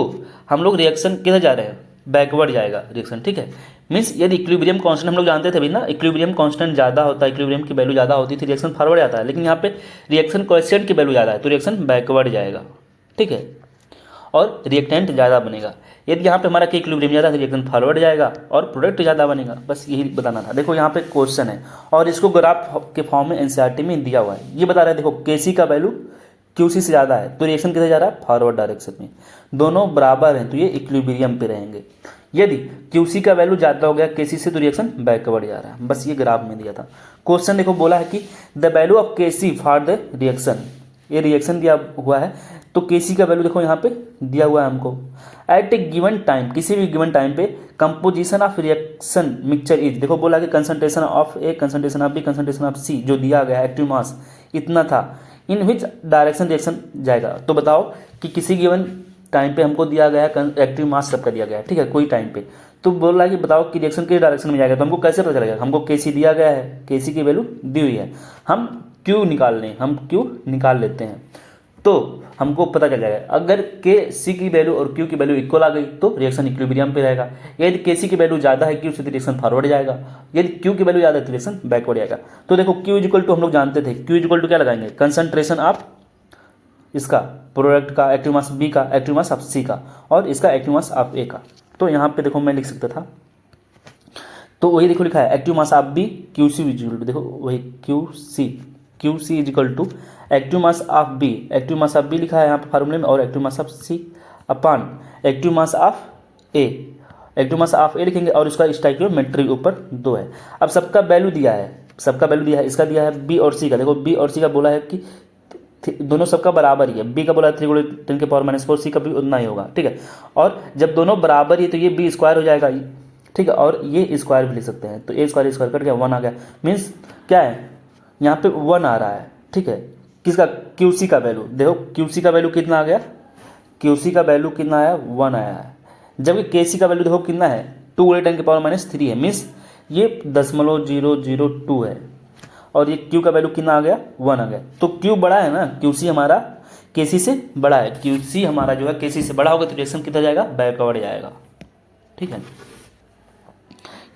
हम लोग रिएक्शन किधर जा रहे हैं, बैकवर्ड जाएगा रिएक्शन, ठीक है। मीन्स यदि इक्विलिब्रियम कांस्टेंट हम लोग जानते थे भी ना, इक्विलिब्रियम कांस्टेंट ज़्यादा होता है, इक्विलिब्रियम की वैल्यू ज़्यादा होती थी, रिएक्शन फॉरवर्ड आता है, लेकिन यहाँ पे रिएक्शन कोएफिशिएंट की वैल्यू ज़्यादा है तो रिएक्शन बैकवर्ड जाएगा, ठीक है, और रिएक्टेंट ज़्यादा बनेगा। यदि यहाँ पे हमारा के इक्विलिब्रियम ज़्यादा है तो रिएक्शन फॉरवर्ड जाएगा और प्रोडक्ट ज़्यादा बनेगा, बस यही बताना था। देखो यहाँ पे क्वेश्चन है और इसको ग्राफ के फॉर्म में एनसीईआरटी में दिया हुआ है, ये बता रहा है देखो केसी का वैल्यू क्यूसी से ज़्यादा है तो रिएक्शन किधर जा रहा है, फॉरवर्ड डायरेक्शन में, दोनों बराबर हैं तो ये इक्विलिब्रियम पे रहेंगे। यदि क्यूसी का वैल्यू ज़्यादा हो गया केसी से तो रिएक्शन बैकवर्ड जा रहा है, बस ये ग्राफ में दिया था। क्वेश्चन देखो बोला है कि the value of KC for the reaction ये रिएक्शन दिया हुआ है, तो Kc का वैल्यू देखो यहाँ पे दिया हुआ है हमको। एट ए गिवन टाइम, किसी भी गिवन टाइम पे composition of reaction mixture is, देखो बोला कि concentration of A, concentration of B, concentration of C जो दिया गया एक्टिव मास इतना था, इन विच डायरेक्शन रिएक्शन जाएगा। तो बताओ कि किसी गिवन टाइम पे हमको दिया गया है एक्टिव मास सबका दिया गया है, ठीक है, कोई टाइम पे, तो बोल रहा है कि बताओ कि रिएक्शन किस डायरेक्शन में जाएगा। तो हमको कैसे पता चलेगा, हमको Kc दिया गया है, Kc की वैल्यू दी हुई है, हम Q निकाल लें, हम Q निकाल लेते हैं तो हमको पता चल जाएगा। अगर Kc की वैल्यू और Q की वैल्यू इक्वल आ गई तो रिएक्शन इक्विलिब्रियम पे रहेगा। यदि Kc की वैल्यू ज़्यादा है Q से तो रिएक्शन फॉरवर्ड जाएगा, यदि Q की वैल्यू ज़्यादा है तो रिएक्शन बैकवर्ड जाएगा। तो देखो Q इक्वल टू हम लोग जानते थे, Q इक्वल टू क्या लगाएंगे, कंसंट्रेशन ऑफ इसका प्रोडक्ट का एक्टिव मास B का, एक्टिव मास ऑफ C का, और इसका एक्टिव मास ऑफ A का। तो यहाँ पे देखो मैं लिख सकता था, तो वही देखो लिखा है active mass of B QC equal to, देखो वही QC is equal to active mass of B, active mass of B लिखा है यहाँ पे फार्मूले में, और active mass of C upon active mass of A, active mass of A लिखेंगे और इसका स्टोइकियोमेट्री ऊपर 2 है। अब सबका वैल्यू दिया है, इसका दिया है B और C का। देखो B और C का बोला है कि दोनों सबका बराबर ही है, B का बोला है 3 × 10⁻⁴, C का भी उतना ही होगा, ठीक है। और जब दोनों बराबर ही तो ये B स्क्वायर हो जाएगा, ठीक है, और ये स्क्वायर भी लिख सकते हैं, तो A स्क्वायर कट गया 1 आ गया, मीन्स क्या है यहाँ पे 1 आ रहा है, ठीक है। किसका, QC का वैल्यू, देखो QC का वैल्यू कितना आ गया, QC का वैल्यू कितना आया, 1 आया है, जबकि Kc का वैल्यू देखो कितना है, 2 × 10⁻³ है, मीन्स ये 0.002 है, और ये Q का वैल्यू कितना आ गया, 1 आ गया। तो Q बड़ा है ना, QC हमारा Kc से बड़ा है, QC हमारा जो है Kc से बड़ा होगा तो रिएक्शन कितना जाएगा, बैकवर्ड जाएगा, ठीक है।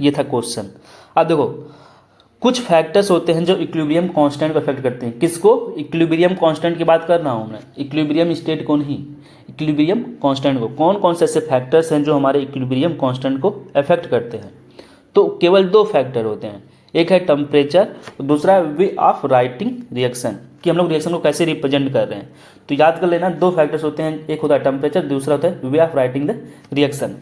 ये था क्वेश्चन। अब देखो कुछ फैक्टर्स होते हैं जो इक्विलिब्रियम कांस्टेंट को अफेक्ट करते हैं। किसको, इक्विलिब्रियम कांस्टेंट की बात कर रहा हूँ मैं, इक्विलिब्रियम स्टेट को नहीं, इक्विलिब्रियम कांस्टेंट को। कौन कौन से ऐसे फैक्टर्स हैं जो हमारे इक्विलिब्रियम कांस्टेंट को अफेक्ट करते हैं, तो केवल 2 फैक्टर होते हैं, एक है टेम्परेचर, दूसरा है वे ऑफ राइटिंग रिएक्शन, कि हम लोग रिएक्शन को कैसे रिप्रेजेंट कर रहे हैं। तो याद कर लेना 2 फैक्टर्स होते हैं, एक होता है टेम्परेचर, दूसरा होता है way of writing the reaction.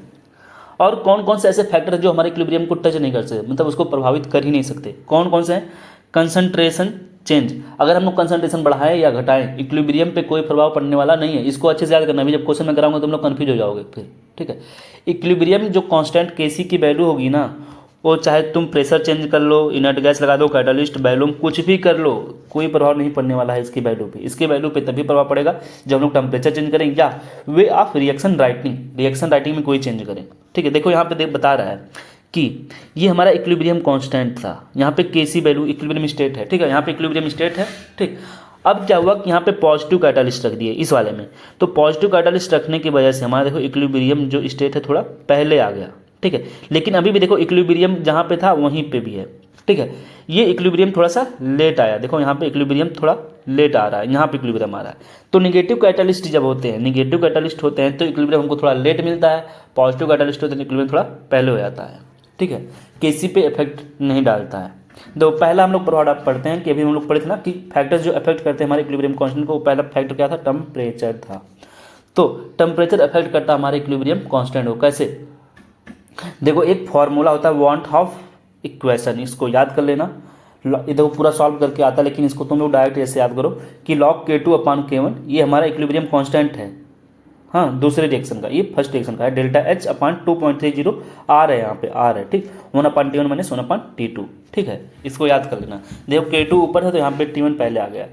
और कौन कौन से ऐसे फैक्टर जो हमारे इक्विलिब्रियम को टच नहीं कर सकते, मतलब उसको प्रभावित कर ही नहीं सकते, कौन कौन से हैं, कंसंट्रेशन चेंज, अगर हम लोग कंसंट्रेशन बढ़ाएं या घटाएं इक्विलिब्रियम पे कोई प्रभाव पड़ने वाला नहीं है, इसको अच्छे से याद करना, अभी जब क्वेश्चन में कराऊंगा तुम लोग कन्फ्यूज हो जाओगे फिर, ठीक है। इक्विलिब्रियम जो कांस्टेंट Kc की वैल्यू होगी ना, वो चाहे तुम प्रेशर चेंज कर लो, इनर्ट गैस लगा दो, कैटालिस्ट, बैलूम, कुछ भी कर लो, कोई प्रभाव नहीं पड़ने वाला है इसकी वैल्यू पे। इसके वैल्यू पे तभी प्रभाव पड़ेगा जब हम लोग टेम्परेचर चेंज करें या वे ऑफ रिएक्शन राइटिंग में कोई चेंज करें, ठीक है। देखो यहाँ पे बता रहा है कि ये हमारा इक्विलिब्रियम कांस्टेंट था, यहाँ पे Kc वैल्यू इक्विलिब्रियम स्टेट है, ठीक है, यहाँ पे इक्विलिब्रियम स्टेट है, ठीक। अब क्या हुआ कि यहाँ पे पॉजिटिव कैटालिस्ट रख दिए इस वाले में, तो पॉजिटिव कैटालिस्ट रखने की वजह से हमारा देखो इक्विलिब्रियम जो स्टेट है थोड़ा पहले आ गया, ठीक है। लेकिन अभी भी देखो इक्विलिब्रियम जहाँ पे था वहीं पे भी है, ठीक है। ये इक्विलिब्रियम थोड़ा सा लेट आया, देखो यहाँ पे इक्विलिब्रियम थोड़ा लेट आ रहा है, यहाँ पे इक्विलिब्रियम आ रहा है। तो निगेटिव कैटालिस्ट जब होते हैं, तो इक्विलिब्रियम हमको थोड़ा लेट मिलता है, पॉजिटिव कैटालिस्ट होते हैं इक्विलिब्रियम थोड़ा पहले हो जाता है, ठीक है। Kc पे इफेक्ट नहीं डालता है। तो पहला हम लोग प्रभाव पढ़ते हैं कि अभी हम लोग पढ़े थे ना कि फैक्टर्स जो अफेक्ट करते हैं हमारे इक्विलिब्रियम कांस्टेंट को, पहला फैक्टर क्या था, टेम्परेचर था। तो टेम्परेचर अफेक्ट करता है हमारे इक्विलिब्रियम कांस्टेंट को, कैसे, देखो एक फॉर्मूला होता है वॉन्ट ऑफ इक्वेशन, इसको याद कर लेना, ये देखो पूरा सॉल्व करके आता है, लेकिन इसको तुम लोग डायरेक्ट ऐसे याद करो कि log K2/K1 ये हमारा इक्विलिब्रियम कांस्टेंट है, हाँ, दूसरे रिएक्शन का, ये फर्स्ट रिएक्शन का है, ΔH/2.30 आर है, यहाँ पे आर है, ठीक, 1/T1 - 1/T2, ठीक है, इसको याद कर लेना। देखो K2 ऊपर है तो यहाँ पे T1 पहले आ गया,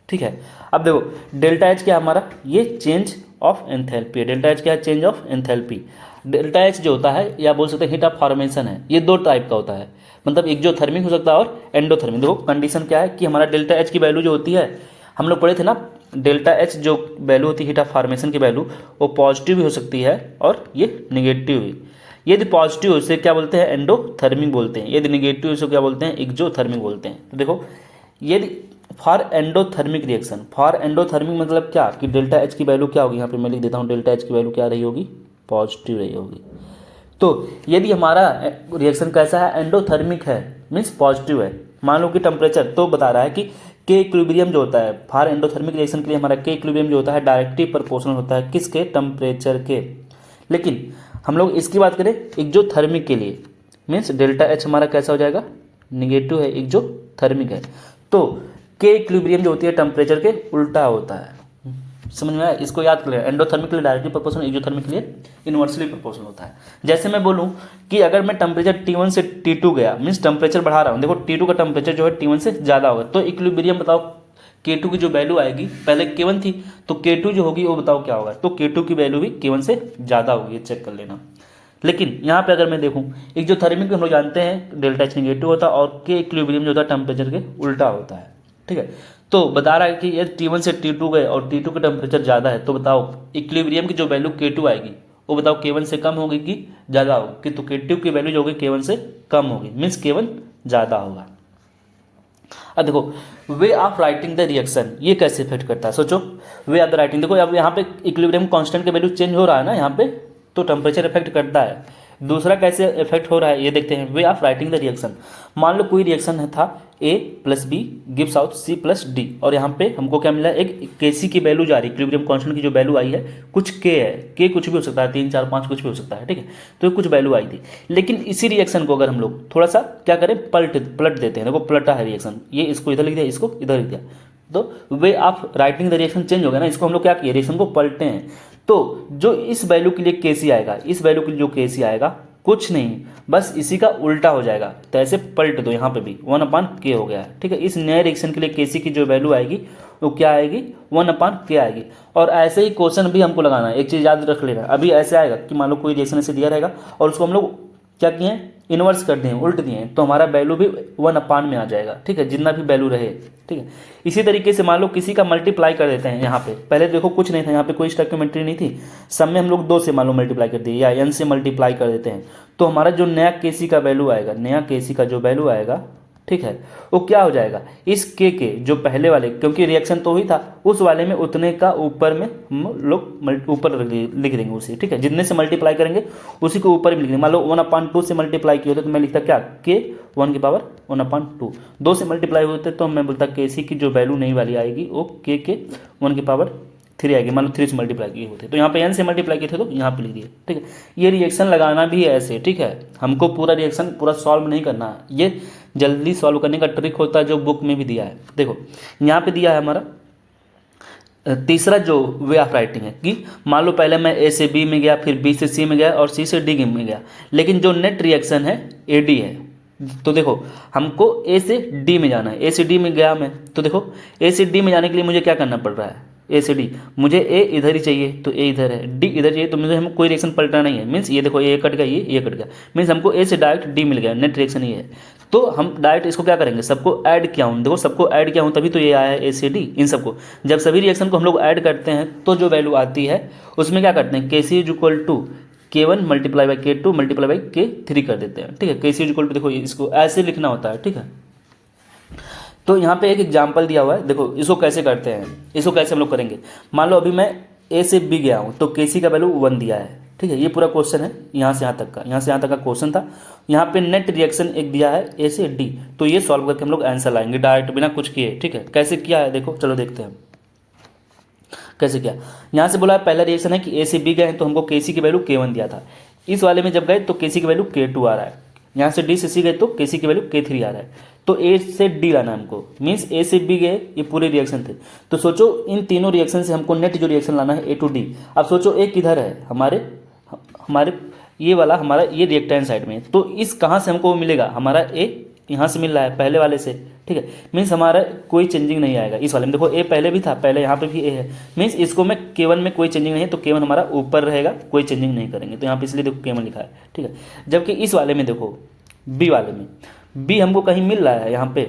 ठीक है। अब देखो ΔH क्या हमारा, ये चेंज ऑफ एंथैल्पी है, ΔH क्या है, चेंज ऑफ एंथैल्पी। ΔH जो होता है या बोल सकते हैं हीट ऑफ फॉर्मेशन है, ये 2 टाइप का होता है, मतलब एक्सोथर्मिक हो सकता है और एंडोथर्मिक। देखो कंडीशन क्या है कि हमारा ΔH की वैल्यू जो होती है, हम लोग पढ़े थे ना, ΔH जो वैल्यू होती है हीट ऑफ फॉर्मेशन की वैल्यू, वो पॉजिटिव भी हो सकती है और ये निगेटिव भी। यदि पॉजिटिव उसे क्या बोलते हैं, एंडोथर्मिक बोलते हैं, यदि निगेटिव उसे क्या बोलते हैं, एक्सोथर्मिक बोलते हैं। तो देखो यदि for endothermic reaction, for endothermic मतलब क्या कि ΔH की वैल्यू क्या होगी, यहाँ पे मैं लिख देता हूँ, ΔH की वैल्यू क्या रही होगी, पॉजिटिव रही होगी। तो यदि हमारा रिएक्शन कैसा है, एंडोथर्मिक है, मीन्स पॉजिटिव है, मान लो कि टेम्परेचर तो बता रहा है कि K इक्विलिब्रियम जो होता है फॉर एंडोथर्मिक रिएक्शन के लिए हमारा K इक्विलिब्रियम जो होता है डायरेक्टली प्रोपोर्शनल होता है किसके, टेम्परेचर के। लेकिन हम लोग इसकी बात करें एक्सोथर्मिक के लिए, मीन्स ΔH हमारा कैसा हो जाएगा, निगेटिव है, एक्सोथर्मिक है। तो के इक्विलिब्रियम जो होती है टेम्परेचर के उल्टा होता है। समझ में आया? इसको याद कर लेना, एंडोथर्मिक के लिए डायरेक्टली प्रोपोर्शनल, एक्सोथर्मिक के लिए इनवर्सली प्रोपोर्शनल होता है। जैसे मैं बोलूँ कि अगर मैं टेम्परेचर T1 से T2 गया, मीन्स टेम्परेचर बढ़ा रहा हूँ, देखो T2 का टेम्परेचर जो है T1 से ज़्यादा होगा, तो इक्विलिब्रियम बताओ K2 की जो वैल्यू आएगी, पहले K1 थी तो K2 जो होगी वो बताओ क्या होगा, तो K2 की वैल्यू भी K1 से ज़्यादा होगी, ये चेक कर लेना। लेकिन यहाँ पे अगर मैं देखूँ, एक्सोथर्मिक हम लोग जानते हैं डेल्टा H नेगेटिव होता है और के इक्विलिब्रियम जो होता है टेम्परेचर के उल्टा होता है, ठीक है। तो बता रहा है कि ये T1 से T2 गए और T2 का टेम्परेचर ज़्यादा है, तो बताओ इक्विलिब्रियम की जो वैल्यू K2 आएगी वो बताओ K1 से कम होगी कि ज़्यादा होगी, तो K2 की वैल्यू जो होगी K1 से कम होगी, मीन्स K1 ज़्यादा होगा। अब देखो way of writing the reaction, ये कैसे इफेक्ट करता है, सोचो। वे ऑफ द राइटिंग, देखो अब यहाँ पे इक्विलिब्रियम कांस्टेंट का वैल्यू चेंज हो रहा है ना यहाँ पे, तो टेम्परेचर इफेक्ट करता है। दूसरा कैसे इफेक्ट हो रहा है ये देखते हैं, way of writing the reaction. मान लो कोई रिएक्शन था A + B gives out C + D, और यहाँ पे हमको क्या मिला, एक Kc की वैल्यू जा रही है, इक्विलिब्रियम कांस्टेंट की जो वैल्यू आई है कुछ K है, K कुछ भी हो सकता है, 3 4 5 कुछ भी हो सकता है, ठीक है। तो कुछ वैल्यू आई थी, लेकिन इसी रिएक्शन को अगर हम लोग थोड़ा सा क्या करें, पलट देते हैं, देखो पलटा है रिएक्शन, ये इसको इधर लिख दिया, इसको इधर लिख दिया, तो way of writing the reaction change हो गया ना, इसको हम लोग क्या किए, रिएक्शन को पलटे हैं। तो जो इस वैल्यू के लिए Kc आएगा, इस वैल्यू के लिए जो Kc आएगा कुछ नहीं, बस इसी का उल्टा हो जाएगा, तो ऐसे पलट दो, यहाँ पे भी 1/K हो गया है, ठीक है। इस नए रिएक्शन के लिए Kc की जो वैल्यू आएगी वो क्या आएगी, 1/K आएगी। और ऐसे ही क्वेश्चन भी हमको लगाना है, एक चीज़ याद रख लेना, अभी ऐसे आएगा कि मान लो कोई रिएक्शन ऐसे दिया रहेगा और उसको हम लोग क्या किए हैं, इन्वर्स कर दिए, उल्ट दिए, तो हमारा वैल्यू भी 1/में आ जाएगा, ठीक है, जितना भी वैल्यू रहे, ठीक है। इसी तरीके से मान लो किसी का मल्टीप्लाई कर देते हैं, यहाँ पे पहले देखो कुछ नहीं था, यहाँ पे कोई स्टोइकियोमेट्री नहीं थी, सब में हम लोग 2 से मान लो मल्टीप्लाई कर दिए या n से मल्टीप्लाई कर देते हैं, तो हमारा जो नया Kc का वैल्यू आएगा, नया Kc का जो वैल्यू आएगा, ठीक है, वो क्या हो जाएगा, इस K के जो पहले वाले, क्योंकि रिएक्शन तो ही था, उस वाले में उतने का ऊपर में हम लोग ऊपर लिख देंगे उसी, ठीक है, जितने से मल्टीप्लाई करेंगे उसी को ऊपर में लिख देंगे। मान लो 1/2 से मल्टीप्लाई किए होते तो मैं लिखता क्या, K 1/2, 2 से मल्टीप्लाई होते तो मैं बोलता Kc की जो वैल्यू नई वाली आएगी वो K के 1/3 आएगी, मान लो 3 से मल्टीप्लाई किए होते तो यहाँ पे n से मल्टीप्लाई किए थे तो यहाँ पे लिख दिए, ठीक है। ये रिएक्शन लगाना भी है ऐसे, ठीक है, हमको पूरा रिएक्शन पूरा सॉल्व नहीं करना है, ये जल्दी सॉल्व करने का ट्रिक होता है जो बुक में भी दिया है। देखो यहाँ पे दिया है हमारा तीसरा जो वे ऑफ राइटिंग है कि मान लो पहले मैं A से B में गया, फिर B से C में गया और C से D में गया, लेकिन जो नेट रिएक्शन है AD है, तो देखो हमको A से D में जाना है, A से D में गया मैं, तो देखो A से D में जाने के लिए मुझे क्या करना पड़ रहा है, A से D, मुझे A इधर ही चाहिए तो A इधर है, D इधर चाहिए तो मुझे हम कोई रिएक्शन पलटना नहीं है, मीन्स ये देखो A कट गया, ये कट गया, मीन्स हमको A से डायरेक्ट D मिल गया, नेट रिएक्शन ये है, तो हम डायरेक्ट इसको क्या करेंगे, सबको ऐड किया हूँ, देखो सबको ऐड किया हूँ तभी तो ये आया है A से D, इन सबको जब सभी रिएक्शन को हम लोग ऐड करते हैं तो जो वैल्यू आती है उसमें क्या करते हैं, Kc = K1 × K2 × K3 कर देते हैं, ठीक है। Kc = देखो इसको ऐसे लिखना होता है, ठीक है। तो यहाँ पे एक एग्जाम्पल दिया हुआ है, देखो इसको कैसे करते हैं, इसको कैसे हम लोग करेंगे। मान लो अभी मैं A से B गया हूँ तो Kc का वैल्यू 1 दिया है, ठीक है, ये पूरा क्वेश्चन है, यहाँ से यहाँ तक का क्वेश्चन था। यहाँ पे नेट रिएक्शन एक दिया है A से D, तो ये सॉल्व करके हम लोग आंसर लाएंगे डायरेक्ट बिना कुछ किए, ठीक है। कैसे किया है देखो, चलो देखते हैं कैसे किया। यहाँ से बोला है पहला रिएक्शन है कि A से B गए हैं तो हमको Kc की वैल्यू K1 दिया था, इस वाले में जब गए तो Kc की वैल्यू K2 आ रहा है, यहाँ से D से C गए तो Kc की वैल्यू K3 आ रहा है, तो A से D लाना हमको, मीन्स A से B गए, ये पूरे रिएक्शन थे। तो सोचो इन तीनों रिएक्शन से हमको नेट जो रिएक्शन लाना है A to D। अब सोचो एक किधर है, हमारे ये वाला हमारा ये रिएक्टेंट साइड में, तो इस कहाँ से हमको मिलेगा, हमारा A यहाँ से मिल रहा है पहले वाले से, ठीक है, मीन्स हमारा कोई चेंजिंग नहीं आएगा इस वाले में। देखो A पहले भी था, पहले यहाँ पे भी A है, मीन्स इसको मैं K1 में कोई चेंजिंग नहीं है तो K1 हमारा ऊपर रहेगा, कोई चेंजिंग नहीं करेंगे, तो यहाँ पे इसलिए देखो K1 लिखा है, ठीक है। जबकि इस वाले में देखो B वाले में B हमको कहीं मिल रहा है, यहाँ पे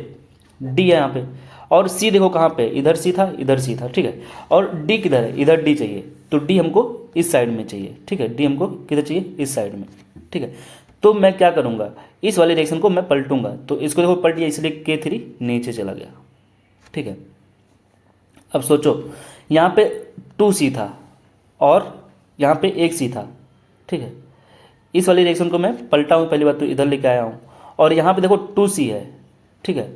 D है यहाँ पे, और C देखो कहाँ पे, इधर C था इधर C था, ठीक है, और D किधर है, इधर D चाहिए, तो D हमको इस साइड में चाहिए, ठीक है, D हमको किधर चाहिए, इस साइड में, ठीक है। तो मैं क्या करूँगा, इस वाले रिएक्शन को मैं पलटूंगा, तो इसको देखो पलट गया, इसलिए K3 नीचे चला गया, ठीक है। अब सोचो यहाँ पे 2C था और यहाँ पे 1C था, ठीक है, इस वाले रिएक्शन को मैं पलटा हूँ, पहली बात तो इधर लेके आया हूँ, और यहाँ पे देखो 2C है, ठीक है,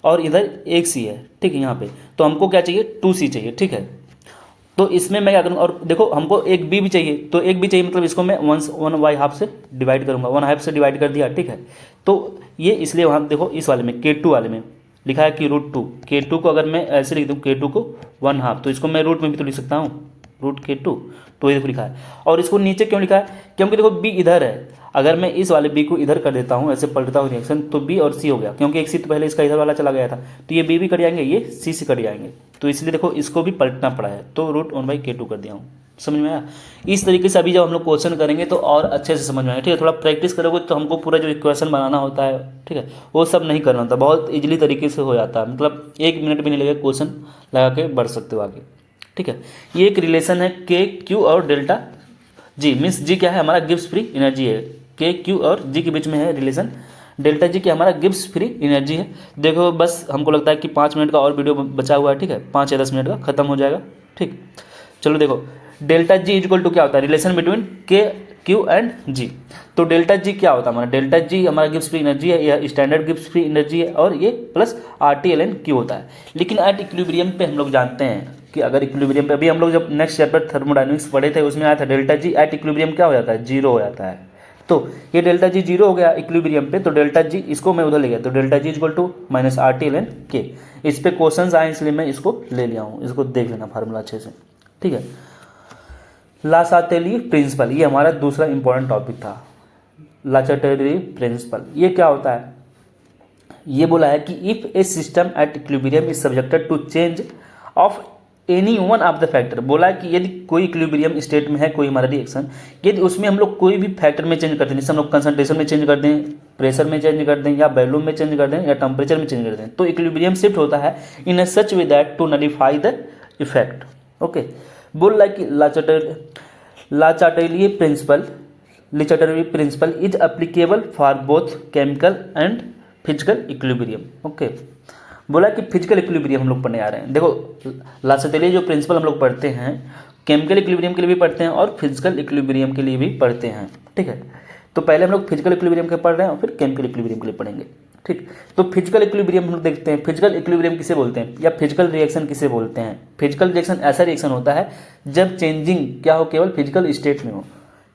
और इधर 1C है, ठीक है, यहाँ पे तो हमको क्या चाहिए, 2C चाहिए, ठीक है। तो इसमें मैं क्या करूँगा, और देखो हमको एक B भी चाहिए, तो एक B चाहिए मतलब इसको मैं 1/2 से डिवाइड करूँगा, 1/2 से डिवाइड कर दिया, ठीक है। तो ये इसलिए वहाँ देखो इस वाले में K2 वाले में लिखा है कि √2, K2 को अगर मैं ऐसे लिख दूँ, K2 को 1/2, तो इसको मैं रूट में भी तो लिख सकता हूँ, √K2। तो ये देखो लिखा है। और इसको नीचे क्यों लिखा है? क्योंकि देखो B इधर है, अगर मैं इस वाले B को इधर कर देता हूँ, ऐसे पलटता हूँ रिएक्शन, तो B और C हो गया, क्योंकि एक C तो पहले इसका इधर वाला चला गया था, तो ये B भी कट जाएंगे, ये C से कट जाएंगे, तो इसलिए देखो इसको भी पलटना पड़ा है, तो √1/K2 कर दिया हूँ। समझ में आया? इस तरीके से अभी जब हम लोग क्वेश्चन करेंगे तो और अच्छे से समझ में आएगा, ठीक है। थोड़ा प्रैक्टिस करोगे तो हमको पूरा जो इक्वेशन बनाना होता है, ठीक है, वो सब नहीं करना होता, बहुत इजीली तरीके से हो जाता है, मतलब 1 मिनट भी नहीं लगेगा, क्वेश्चन लगा के बढ़ सकते हो आगे, ठीक है। ये एक रिलेशन है के क्यू और डेल्टा जी, मीन्स जी क्या है हमारा, गिब्स फ्री एनर्जी है, के क्यू और जी के बीच में है रिलेशन, डेल्टा जी क्या हमारा गिब्स फ्री एनर्जी है। देखो बस हमको लगता है कि 5 मिनट का और वीडियो बचा हुआ है, ठीक है, 5 या 10 मिनट का खत्म हो जाएगा, ठीक। चलो देखो डेल्टा जी इक्वल टू क्या होता है, रिलेशन बिटवीन के क्यू एंड जी। तो डेल्टा जी क्या होता है हमारा, डेल्टा जी हमारा गिब्स फ्री एनर्जी है, यह स्टैंडर्ड गिब्स फ्री एनर्जी है, और ये प्लस RT/ln क्यू होता है। लेकिन एट इक्विलिब्रियम पे हम लोग जानते हैं कि अगर इक्विलिब्रियम पे, अभी हम लोग जब नेक्स्ट चैप्टर थर्मोडायनेमिक्स पढ़े थे उसमें आया था डेल्टा जी एट इक्विलिब्रियम क्या हो जाता है, 0 हो जाता है। तो ये डेल्टा जी 0 हो गया इक्विलिब्रियम पे, तो डेल्टा जी इसको मैं उधर ले गया, तो delta G equal to -RT/ln के। इस पे क्वेश्चन आए इसलिए मैं इसको ले लिया हूँ, इसको देख लेना फार्मूला अच्छे से, ठीक है। लाचाटेली प्रिंसिपल, ये हमारा दूसरा इंपॉर्टेंट टॉपिक था, लाचाटेली प्रिंसिपल। ये क्या होता है, ये बोला है कि if a system at equilibrium is subjected to change of any one of the factor, बोला है कि यदि कोई इक्विलिब्रियम स्टेट में है कोई हमारा रिएक्शन, यदि उसमें हम लोग कोई भी फैक्टर में चेंज करते हैं, जैसे हम लोग कंसंट्रेशन में चेंज कर दें, प्रेशर में चेंज कर दें, या वॉल्यूम में चेंज कर दें, या टेम्परेचर में चेंज कर दें, तो इक्विलिब्रियम शिफ्ट होता है in a such way that to nullify the effect. Okay, बोल रहा है कि Le Chatelier principle is applicable for both chemical and physical equilibrium. Okay, बोला कि फिजिकल इक्विलिब्रियम हम लोग पढ़ने आ रहे हैं। देखो लाचाटेली जो प्रिंसिपल हम लोग पढ़ते हैं, केमिकल इक्विलिब्रियम के लिए भी पढ़ते हैं और फिजिकल इक्विलिब्रियम के लिए भी पढ़ते हैं, ठीक है। तो पहले हम लोग फिजिकल इक्विलिब्रियम के पढ़ रहे हैं और फिर केमिकल इक्विलिब्रियम के लिए पढ़ेंगे, ठीक। तो फिजिकल इक्विलिब्रियम हम लोग देखते हैं, फिजिकल इक्विलिब्रियम किसे बोलते हैं या फिजिकल रिएक्शन किसे बोलते हैं। फिजिकल रिएक्शन ऐसा रिएक्शन होता है जब चेंजिंग क्या हो, केवल फिजिकल स्टेट में हो।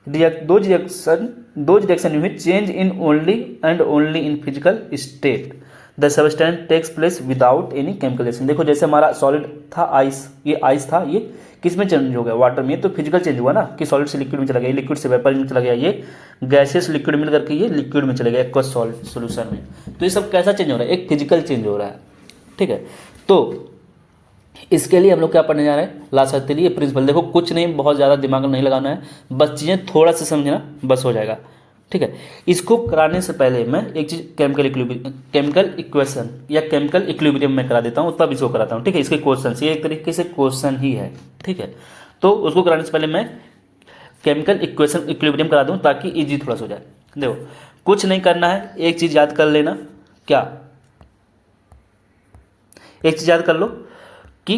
दो रिएक्शन में change in only and only in physical state, the substance takes place without any chemical reaction. देखो जैसे हमारा सॉलिड था आइस, ये आइस था, ये किस में चेंज हो गया, वाटर में, तो फिजिकल चेंज हुआ ना, कि सॉलिड से लिक्विड में चला गया, लिक्विड से वेपर में चला गया, ये गैसेस लिक्विड मिल करके ये लिक्विड में चला गया एक्वस सॉल्ट सोल्यूशन में। तो ये सब कैसा चेंज हो रहा है, एक फिजिकल चेंज हो रहा है, ठीक है। तो इसके लिए हम लोग क्या पढ़ने जा रहे हैं, लाचाटेली प्रिंसिपल। देखो कुछ नहीं, बहुत ज़्यादा दिमाग नहीं लगाना है, बस चीज़ें थोड़ा सा समझना बस हो जाएगा, ठीक है। इसको कराने से पहले मैं एक चीज़ केमिकल इक्वेशन या केमिकल इक्विलिब्रियम में करा देता हूँ, तब इसको कराता हूँ, ठीक है। इसके क्वेश्चन, ये एक तरीके से क्वेश्चन ही है, ठीक है। तो उसको कराने से पहले मैं केमिकल इक्विलिब्रियम करा दूँ ताकि ईजी थोड़ा सा हो जाए। देखो कुछ नहीं करना है, एक चीज़ याद कर लेना, क्या, एक चीज़ याद कर लो कि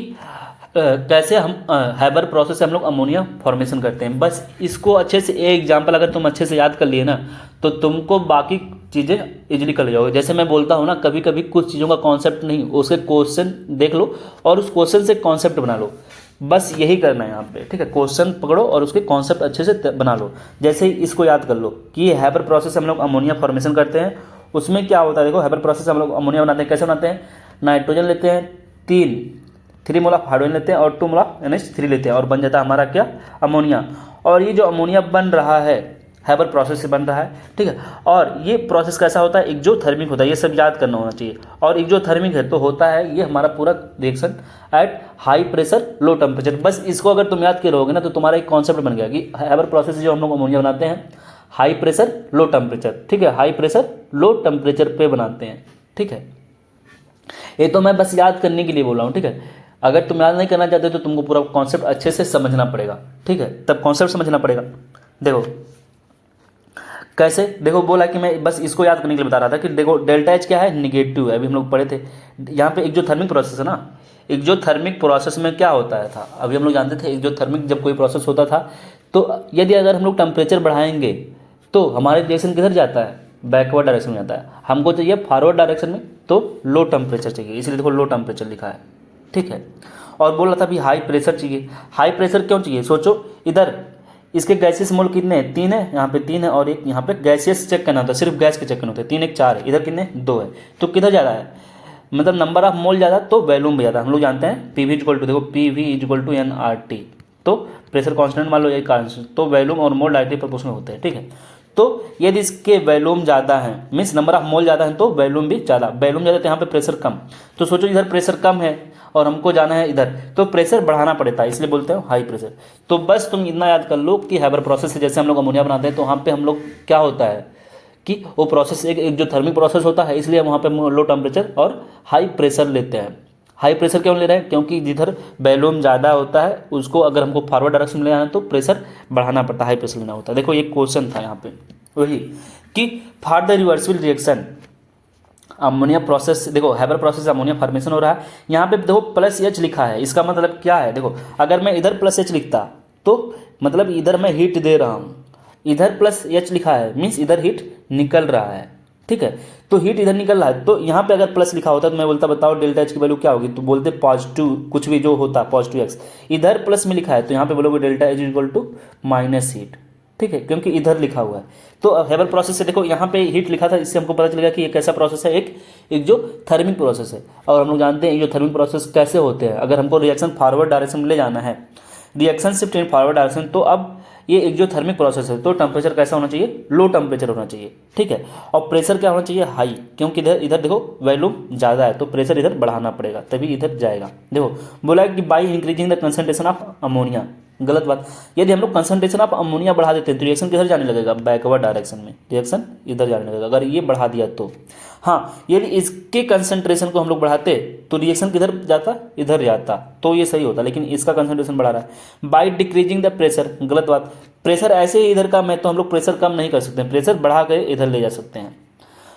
कैसे हम हैबर प्रोसेस से हम लोग अमोनिया फॉर्मेशन करते हैं। बस इसको अच्छे से, एक एग्जांपल अगर तुम अच्छे से याद कर लिए ना, तो तुमको बाकी चीज़ें इजीली कर ले जाओगे। जैसे मैं बोलता हूँ ना, कभी कभी कुछ चीज़ों का कॉन्सेप्ट नहीं, उसके क्वेश्चन देख लो और उस क्वेश्चन से कॉन्सेप्ट बना लो, बस यही करना है यहाँ पे, ठीक है। क्वेश्चन पकड़ो और उसके कॉन्सेप्ट अच्छे से बना लो। जैसे ही इसको याद कर लो कि ये हैबर प्रोसेस से हम लोग अमोनिया फॉर्मेशन करते हैं, उसमें क्या होता है, देखो हैबर प्रोसेस से हम लोग अमोनिया बनाते हैं, कैसे बनाते हैं, नाइट्रोजन लेते हैं, 3 मोल ऑफ हाइड्रोजन लेते हैं और 2 मोल ऑफ NH3 लेते हैं, और बन जाता है हमारा क्या, अमोनिया। और ये जो अमोनिया बन रहा है हैबर प्रोसेस से बन रहा है, ठीक है। और ये प्रोसेस कैसा होता है, एक्जोथर्मिक होता है, ये सब याद करना होना चाहिए। और एक्जोथर्मिक है तो होता है ये हमारा पूरा reaction at high pressure low temperature. बस इसको अगर तुम याद किए रहोगे ना, तो तुम्हारा एक कॉन्सेप्ट बन गया कि हैबर प्रोसेस से जो हम लोग अमोनिया बनाते हैं, हाई प्रेशर लो टेम्परेचर, ठीक है, हाई प्रेशर लो टेम्परेचर पे बनाते हैं, ठीक है। ये तो मैं बस याद करने के लिए बोल रहा हूँ, ठीक है। अगर तुम याद नहीं करना चाहते तो तुमको पूरा कॉन्सेप्ट अच्छे से समझना पड़ेगा, ठीक है, तब कॉन्सेप्ट समझना पड़ेगा। देखो कैसे, देखो बोला कि मैं बस इसको याद करने के लिए बता रहा था कि देखो डेल्टा H क्या है, निगेटिव है, अभी हम लोग पढ़े थे। यहाँ पे एक्जोथर्मिक प्रोसेस है ना, एक्जोथर्मिक प्रोसेस में क्या होता है था, अभी हम लोग जानते थे एक्जोथर्मिक जब कोई प्रोसेस होता था, तो यदि अगर हम लोग टेम्परेचर बढ़ाएंगे तो हमारे रिएक्शन किधर जाता है, बैकवर्ड डायरेक्शन में जाता है। हमको चाहिए फॉरवर्ड डायरेक्शन में, तो लो टेम्परेचर चाहिए, इसलिए देखो लो टेम्परेचर लिखा है, ठीक है। और बोल रहा था भी हाई प्रेशर चाहिए। हाई प्रेशर क्यों चाहिए, सोचो, इधर इसके गैसेस मोल कितने हैं, 3 है, यहाँ पे 3 है, और यहाँ पे गैसेस चेक करना होता है, सिर्फ गैस के चेक करना होता है, 3 1 4 है, इधर कितने 2 है, तो किधर जा रहा है, मतलब नंबर ऑफ मोल ज़्यादा तो वैल्यूम भी ज़्यादा। हम लोग जानते हैं पी वी इक्वल टू, देखो P V equal to N R T, तो प्रेशर कांस्टेंट मान लो ये कांस्टेंट, तो वैल्यूम और मोल डायरेक्टली प्रोपोर्शनल होते हैं, ठीक है। तो यदि इसके वैल्यूम ज़्यादा है मीन्स नंबर ऑफ मोल ज़्यादा है तो वैल्यूम भी ज़्यादा, वैल्यूम ज़्यादा तो यहाँ पे प्रेशर कम। तो सोचो इधर प्रेशर कम है और हमको जाना है इधर, तो प्रेशर बढ़ाना पड़ता है, इसलिए बोलते हैं हाई प्रेशर। तो बस तुम इतना याद कर लो कि हैबर प्रोसेस से जैसे हम लोग अमोनिया बनाते हैं, तो वहाँ पे हम लोग क्या होता है कि वो प्रोसेस एक जो थर्मिक प्रोसेस होता है, इसलिए हम वहाँ पे लो टेम्परेचर और हाई प्रेशर लेते हैं। हाई प्रेशर क्यों ले रहे हैं? क्योंकि जिधर वैल्यूम ज़्यादा होता है उसको अगर हमको फॉरवर्ड डायरेक्शन में ले जाना है तो प्रेशर बढ़ाना पड़ता है, हाई प्रेशर लेना होता है। देखो ये क्वेश्चन था यहाँ पे वही कि for the reversible reaction ammonia process, देखो हैबर प्रोसेस अमोनिया फॉर्मेशन हो रहा है। यहाँ पे देखो प्लस एच लिखा है, इसका मतलब क्या है? देखो अगर मैं इधर प्लस एच लिखता तो मतलब इधर मैं हीट दे रहा हूँ, इधर प्लस एच लिखा है मीन्स इधर हीट निकल रहा है, ठीक है। तो हीट इधर निकल रहा है, तो यहाँ पे अगर प्लस लिखा होता तो मैं बोलता बताओ डेल्टा एच की वैल्यू क्या होगी, तो बोलते पॉजिटिव, कुछ भी जो होता पॉजिटिव एक्स। इधर प्लस में लिखा है तो यहाँ पे बोलोगे delta H equal to minus heat, ठीक है, क्योंकि इधर लिखा हुआ है। तो हैबर प्रोसेस से देखो यहाँ पे हीट लिखा था, इससे हमको पता चलेगा कि ये कैसा प्रोसेस है, एक जो थर्मिक प्रोसेस है। और हम लोग जानते हैं ये जो थर्मिक प्रोसेस कैसे होते हैं, अगर हमको रिएक्शन फॉरवर्ड डायरेक्शन में ले जाना है, reaction shift in forward direction, तो अब ये एक जो थर्मिक प्रोसेस है तो टेम्परेचर कैसा होना चाहिए? लो टेम्परेचर होना चाहिए, ठीक है। और प्रेशर क्या होना चाहिए? हाई, क्योंकि इधर इधर देखो वैल्यूम ज़्यादा है तो प्रेशर इधर बढ़ाना पड़ेगा तभी इधर जाएगा। देखो बोला है कि by increasing the concentration of ammonia, गलत बात। यदि हम लोग कंसंट्रेशन ऑफ अमोनिया बढ़ा देते हैं तो रिएक्शन किधर जाने लगेगा? बैकवर्ड डायरेक्शन में, रिएक्शन इधर जाने लगेगा अगर ये बढ़ा दिया तो। हाँ, यदि इसके कंसंट्रेशन को हम लोग बढ़ाते तो रिएक्शन किधर जाता? इधर जाता, तो ये सही होता, लेकिन इसका कंसंट्रेशन बढ़ा रहा है। बाई डिक्रीजिंग द प्रेशर, गलत बात। प्रेशर ऐसे ही इधर कम है तो हम लोग प्रेशर कम नहीं कर सकते, प्रेशर बढ़ा कर इधर ले जा सकते हैं।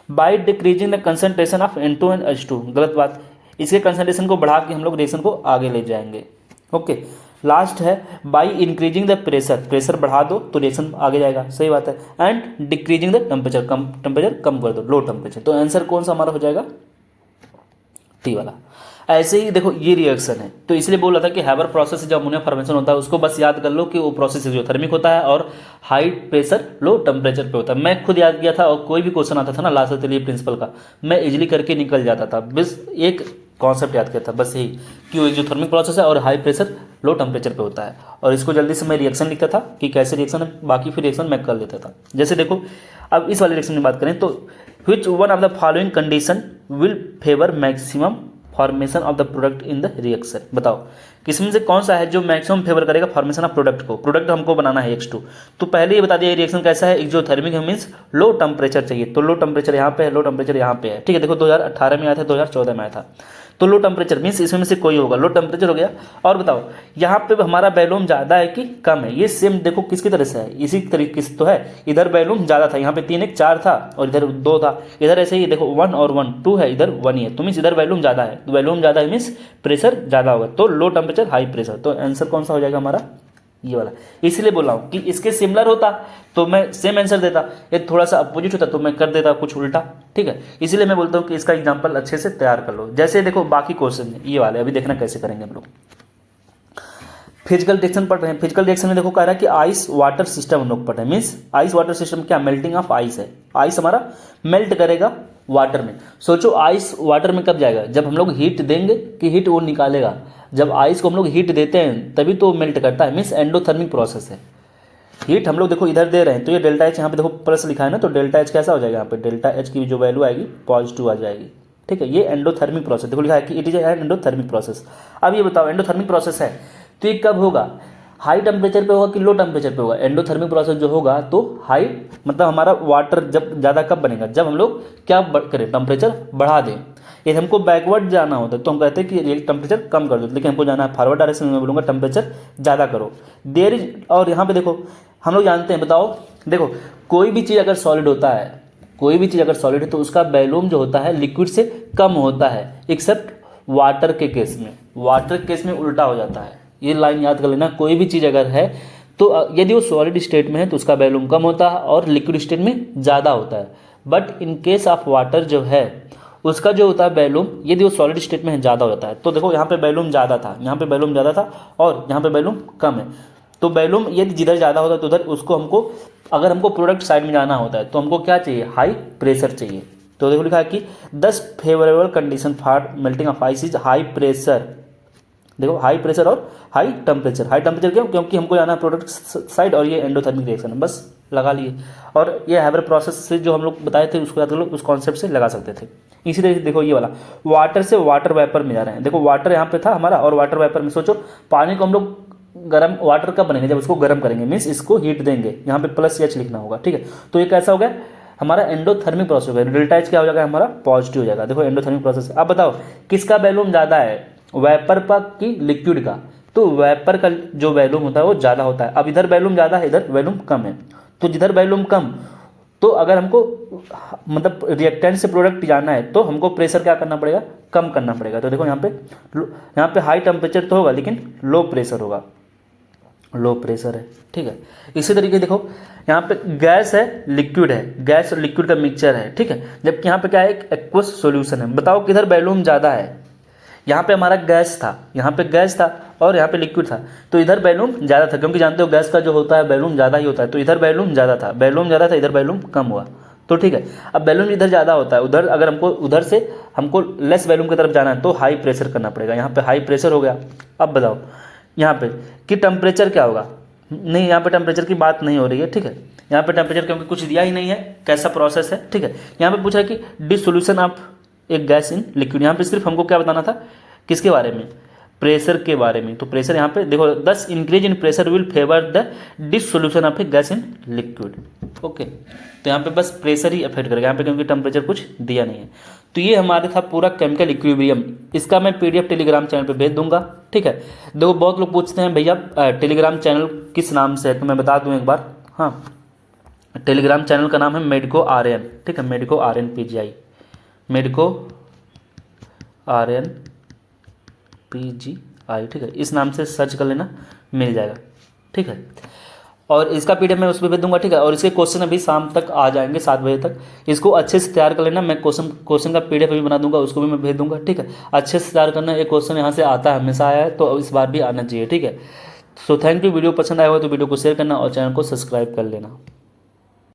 By decreasing the concentration of N2 and H2, गलत बात। इसके कंसंट्रेशन को बढ़ा के हम लोग रिएक्शन को आगे ले जाएंगे, ओके। लास्ट है by increasing the pressure, pressure बढ़ा दो तो रिएक्शन आगे जाएगा, सही बात है। And decreasing the temperature, temperature कम कर दो, लो टेम्परेचर। तो आंसर कौन सा हमारा हो जाएगा? टी वाला। ऐसे ही देखो ये रिएक्शन है, तो इसलिए बोल रहा था कि हैबर प्रोसेस से जो अमोनिया फॉर्मेशन होता है उसको बस याद कर लो कि वो प्रोसेस जो थर्मिक होता है और हाई प्रेशर लो टेम्परेचर पे होता है। मैं खुद याद किया था और कोई भी क्वेश्चन आता था ना लास्ट के लिए प्रिंसिपल का, मैं इजीली करके निकल जाता था, बस एक कॉन्सेप्ट याद किया था बस यही कि वो जो थर्मिक प्रोसेस है और हाई प्रेशर लो टेम्परेचर पे होता है। और इसको जल्दी से मैं रिएक्शन लिखता था कि कैसे रिएक्शन है, बाकी फिर रिएक्शन मैं कर लेता था। जैसे देखो अब इस वाले रिएक्शन में बात करें तो which one of the following condition will favour maximum formation of the product in the reaction, बताओ किसमें से कौन सा है जो मैक्सिमम फेवर करेगा फॉर्मेशन ऑफ प्रोडक्ट को? प्रोडक्ट हमको बनाना है X2, तो पहले ये बता दिया रिएक्शन कैसा है, एक जो थर्मिक है मीन्स लो टेम्परेचर चाहिए, तो लो टेम्परेचर यहाँ पे है, लो टेम्परेचर यहाँ पे है, ठीक है। देखो 2018 में आया था, 2014 में आया था, तो लो टेम्परेचर मीन्स इसमें से कोई होगा, लो टेम्परेचर हो गया। और बताओ यहाँ पे हमारा वैल्यूम ज़्यादा है कि कम है? ये सेम देखो किसकी तरह से है, इसी तरीके से तो है। इधर वैल्यूम ज़्यादा था, यहाँ पे 3 1 4 था और इधर 2 था, इधर ऐसे ही देखो 1 और 1 2 है, इधर 1 ही है, तो मीन्स इधर वैल्यूम ज़्यादा है, तो वैल्यूम ज़्यादा है मीन्स प्रेशर ज़्यादा होगा, तो लो टेम्परेचर हाई प्रेशर। तो आंसर कौन सा हो जाएगा हमारा? ये वाला। इसलिए बोला हूँ कि इसके सिमिलर होता तो मैं सेम आंसर देता, ये थोड़ा सा अपोजिट होता तो मैं कर देता कुछ उल्टा, ठीक है। इसलिए मैं बोलता हूँ कि इसका एग्जांपल अच्छे से तैयार कर लो। जैसे देखो बाकी क्वेश्चन ये वाले अभी देखना कैसे करेंगे हम लोग। फिजिकल रिएक्शन पढ़ रहे हैं, फिजिकल रिएक्शन में देखो कह रहा है कि आइस वाटर सिस्टम हम लोग पढ़ रहे हैं, मीन्स आइस वाटर सिस्टम क्या? मेल्टिंग ऑफ आइस है, आइस हमारा मेल्ट करेगा वाटर में। सोचो आइस वाटर में कब जाएगा? जब हम लोग हीट देंगे कि हीट वो निकालेगा? जब आइस को हम लोग हीट देते हैं तभी तो मेल्ट करता है, मीन्स एंडोथर्मिक प्रोसेस है। हीट हम लोग देखो इधर दे रहे हैं तो ये डेल्टा एच यहाँ पे देखो प्लस लिखा है ना, तो डेल्टा एच कैसा हो जाएगा? यहाँ पे डेल्टा एच की जो वैल्यू आएगी पॉजिटिव आ जाएगी, ठीक है। ये एंडोथर्मिक प्रोसेस देखो लिखा है कि it is an endothermic process. अब ये बताओ एंडोथर्मिक प्रोसेस है तो ये कब होगा? हाई टेम्परेचर पे होगा कि लो टेम्परेचर पे होगा? एंडोथर्मिक प्रोसेस जो होगा तो हाई, मतलब हमारा वाटर जब ज़्यादा कब बनेगा? जब हम लोग क्या करें? टेम्परेचर बढ़ा दें। यदि हमको बैकवर्ड जाना होता है तो हम कहते हैं कि टेम्परेचर कम कर दो, लेकिन हमको जाना है फॉरवर्ड डायरेक्शन में, मैं बोलूँगा टेम्परेचर ज़्यादा करो। देयर इज, और यहाँ पे देखो हम लोग जानते हैं, बताओ देखो कोई भी चीज़ अगर सॉलिड होता है, कोई भी चीज़ अगर सॉलिड है तो उसका वैल्यूम जो होता है लिक्विड से कम होता है, एक्सेप्ट वाटर के केस में। वाटर के केस में उल्टा हो जाता है, ये लाइन याद कर लेना। कोई भी चीज़ अगर है तो यदि वो सॉलिड स्टेट में है तो उसका वैल्यूम कम होता है और लिक्विड स्टेट में ज़्यादा होता है। But in case of water जो है उसका जो होता है वैल्यूम, यदि वो सॉलिड स्टेट में है ज़्यादा हो जाता है। तो देखो यहाँ पे वैल्यूम ज़्यादा था, यहाँ पे वैल्यूम ज़्यादा था और यहाँ पे वैल्यूम कम है। तो वैल्यूम यदि जिधर ज़्यादा होता है तो उधर उसको हमको, अगर हमको प्रोडक्ट साइड में जाना होता है तो हमको क्या चाहिए? हाई प्रेशर चाहिए। तो देखो लिखा है कि 10 favourable condition for melting of ice is high pressure. देखो हाई प्रेशर और हाई टेम्परेचर। हाई टेम्परेचर क्यों? क्योंकि हमको जाना है प्रोडक्ट साइड, और ये एंडोथर्मिक रिएक्शन है, बस लगा लिए। और ये हैबर प्रोसेस से जो हम लोग बताए थे उसको याद कर लो, उस कॉन्सेप्ट से लगा सकते थे। इसी तरीके से देखो ये वाला वाटर से वाटर वेपर में जा रहे हैं। देखो वाटर यहाँ पे था हमारा, और वाटर वेपर में सोचो पानी को हम लोग गर्म, वाटर कब बनेंगे? जब उसको गर्म करेंगे, मीन्स इसको हीट देंगे। यहाँ पे प्लस एच लिखना होगा, ठीक है। तो ये कैसा हो गया हमारा एंडोथर्मिक प्रोसेस हो गया। डेल्टा एच क्या हो जाएगा हमारा? पॉजिटिव हो जाएगा। देखो एंडोथर्मिक प्रोसेस। अब बताओ किसका वैल्यूम ज़्यादा है, वेपर का कि लिक्विड का? तो वेपर का जो वैल्यूम होता है वो ज़्यादा होता है। अब इधर वैल्यूम ज़्यादा है, इधर वैल्यूम कम है। तो जिधर वैल्यूम कम, तो अगर हमको मतलब रिएक्टेंट से प्रोडक्ट जाना है तो हमको प्रेशर क्या करना पड़ेगा? कम करना पड़ेगा। तो देखो यहाँ पे हाई टेम्परेचर तो होगा लेकिन लो प्रेशर होगा, लो प्रेशर है, ठीक है। इसी तरीके देखो यहाँ पे गैस है लिक्विड है, गैस और लिक्विड का मिक्सचर है, ठीक है। जबकि यहाँ पे क्या है? एक एक्वस सॉल्यूशन है। बताओ किधर वैल्यूम ज़्यादा है? यहाँ पे हमारा गैस था, यहाँ पे गैस था और यहाँ पे लिक्विड था, तो इधर वैल्यूम ज़्यादा था, क्योंकि जानते हो गैस का जो होता है वैल्यूम ज़्यादा ही होता है। तो इधर वैल्यूम ज़्यादा था, वैल्यूम ज़्यादा था, इधर वैल्यूम कम हुआ, तो ठीक है। अब वैल्यूम इधर ज़्यादा होता है, उधर अगर हमको उधर से हमको लेस वैल्यूम की तरफ जाना है तो हाई प्रेशर करना पड़ेगा। यहाँ पे हाई प्रेशर हो गया। अब बताओ यहाँ पे कि टेम्परेचर क्या होगा? नहीं, यहाँ पे टेम्परेचर की बात नहीं हो रही है, ठीक है। यहाँ पे टेम्परेचर क्योंकि कुछ दिया ही नहीं है, कैसा प्रोसेस है, ठीक है। यहाँ पे पूछा है कि डिसोल्यूशन ऑफ एक गैस इन लिक्विड। यहाँ पे सिर्फ हमको क्या बताना था? किसके बारे में? प्रेशर के बारे में। तो प्रेशर यहाँ पे देखो 10 increase in pressure will favour the dissolution of A gas in liquid. Okay, तो यहाँ पे बस प्रेशर ही अफेक्ट करेगा यहाँ पे, क्योंकि टेम्परेचर कुछ दिया नहीं है। तो ये हमारे था पूरा केमिकल इक्विलिब्रियम। इसका मैं पीडीएफ टेलीग्राम चैनल पे भेज दूंगा, ठीक है। देखो बहुत लोग पूछते हैं भैया टेलीग्राम चैनल किस नाम से है, तो मैं बता दूँ एक बार। हाँ, टेलीग्राम चैनल का नाम है मेडिको आर्यन, ठीक है। Medico Aryan PGI, medico Aryan PGI, ठीक है। इस नाम से सर्च कर लेना, मिल जाएगा, ठीक है। और इसका पीडीएफ मैं उस पर भेज दूंगा, ठीक है। और इसके क्वेश्चन अभी शाम तक आ जाएंगे 7 बजे तक। इसको अच्छे से तैयार कर लेना। मैं क्वेश्चन का पीडीएफ भी बना दूंगा, उसको भी मैं भेज दूंगा, ठीक है। अच्छे से तैयार करना। एक क्वेश्चन यहाँ से आता है, हमेशा आया है, तो इस बार भी आना चाहिए, ठीक है। So thank you. वीडियो पसंद आया हो तो वीडियो को शेयर करना और चैनल को सब्सक्राइब कर लेना।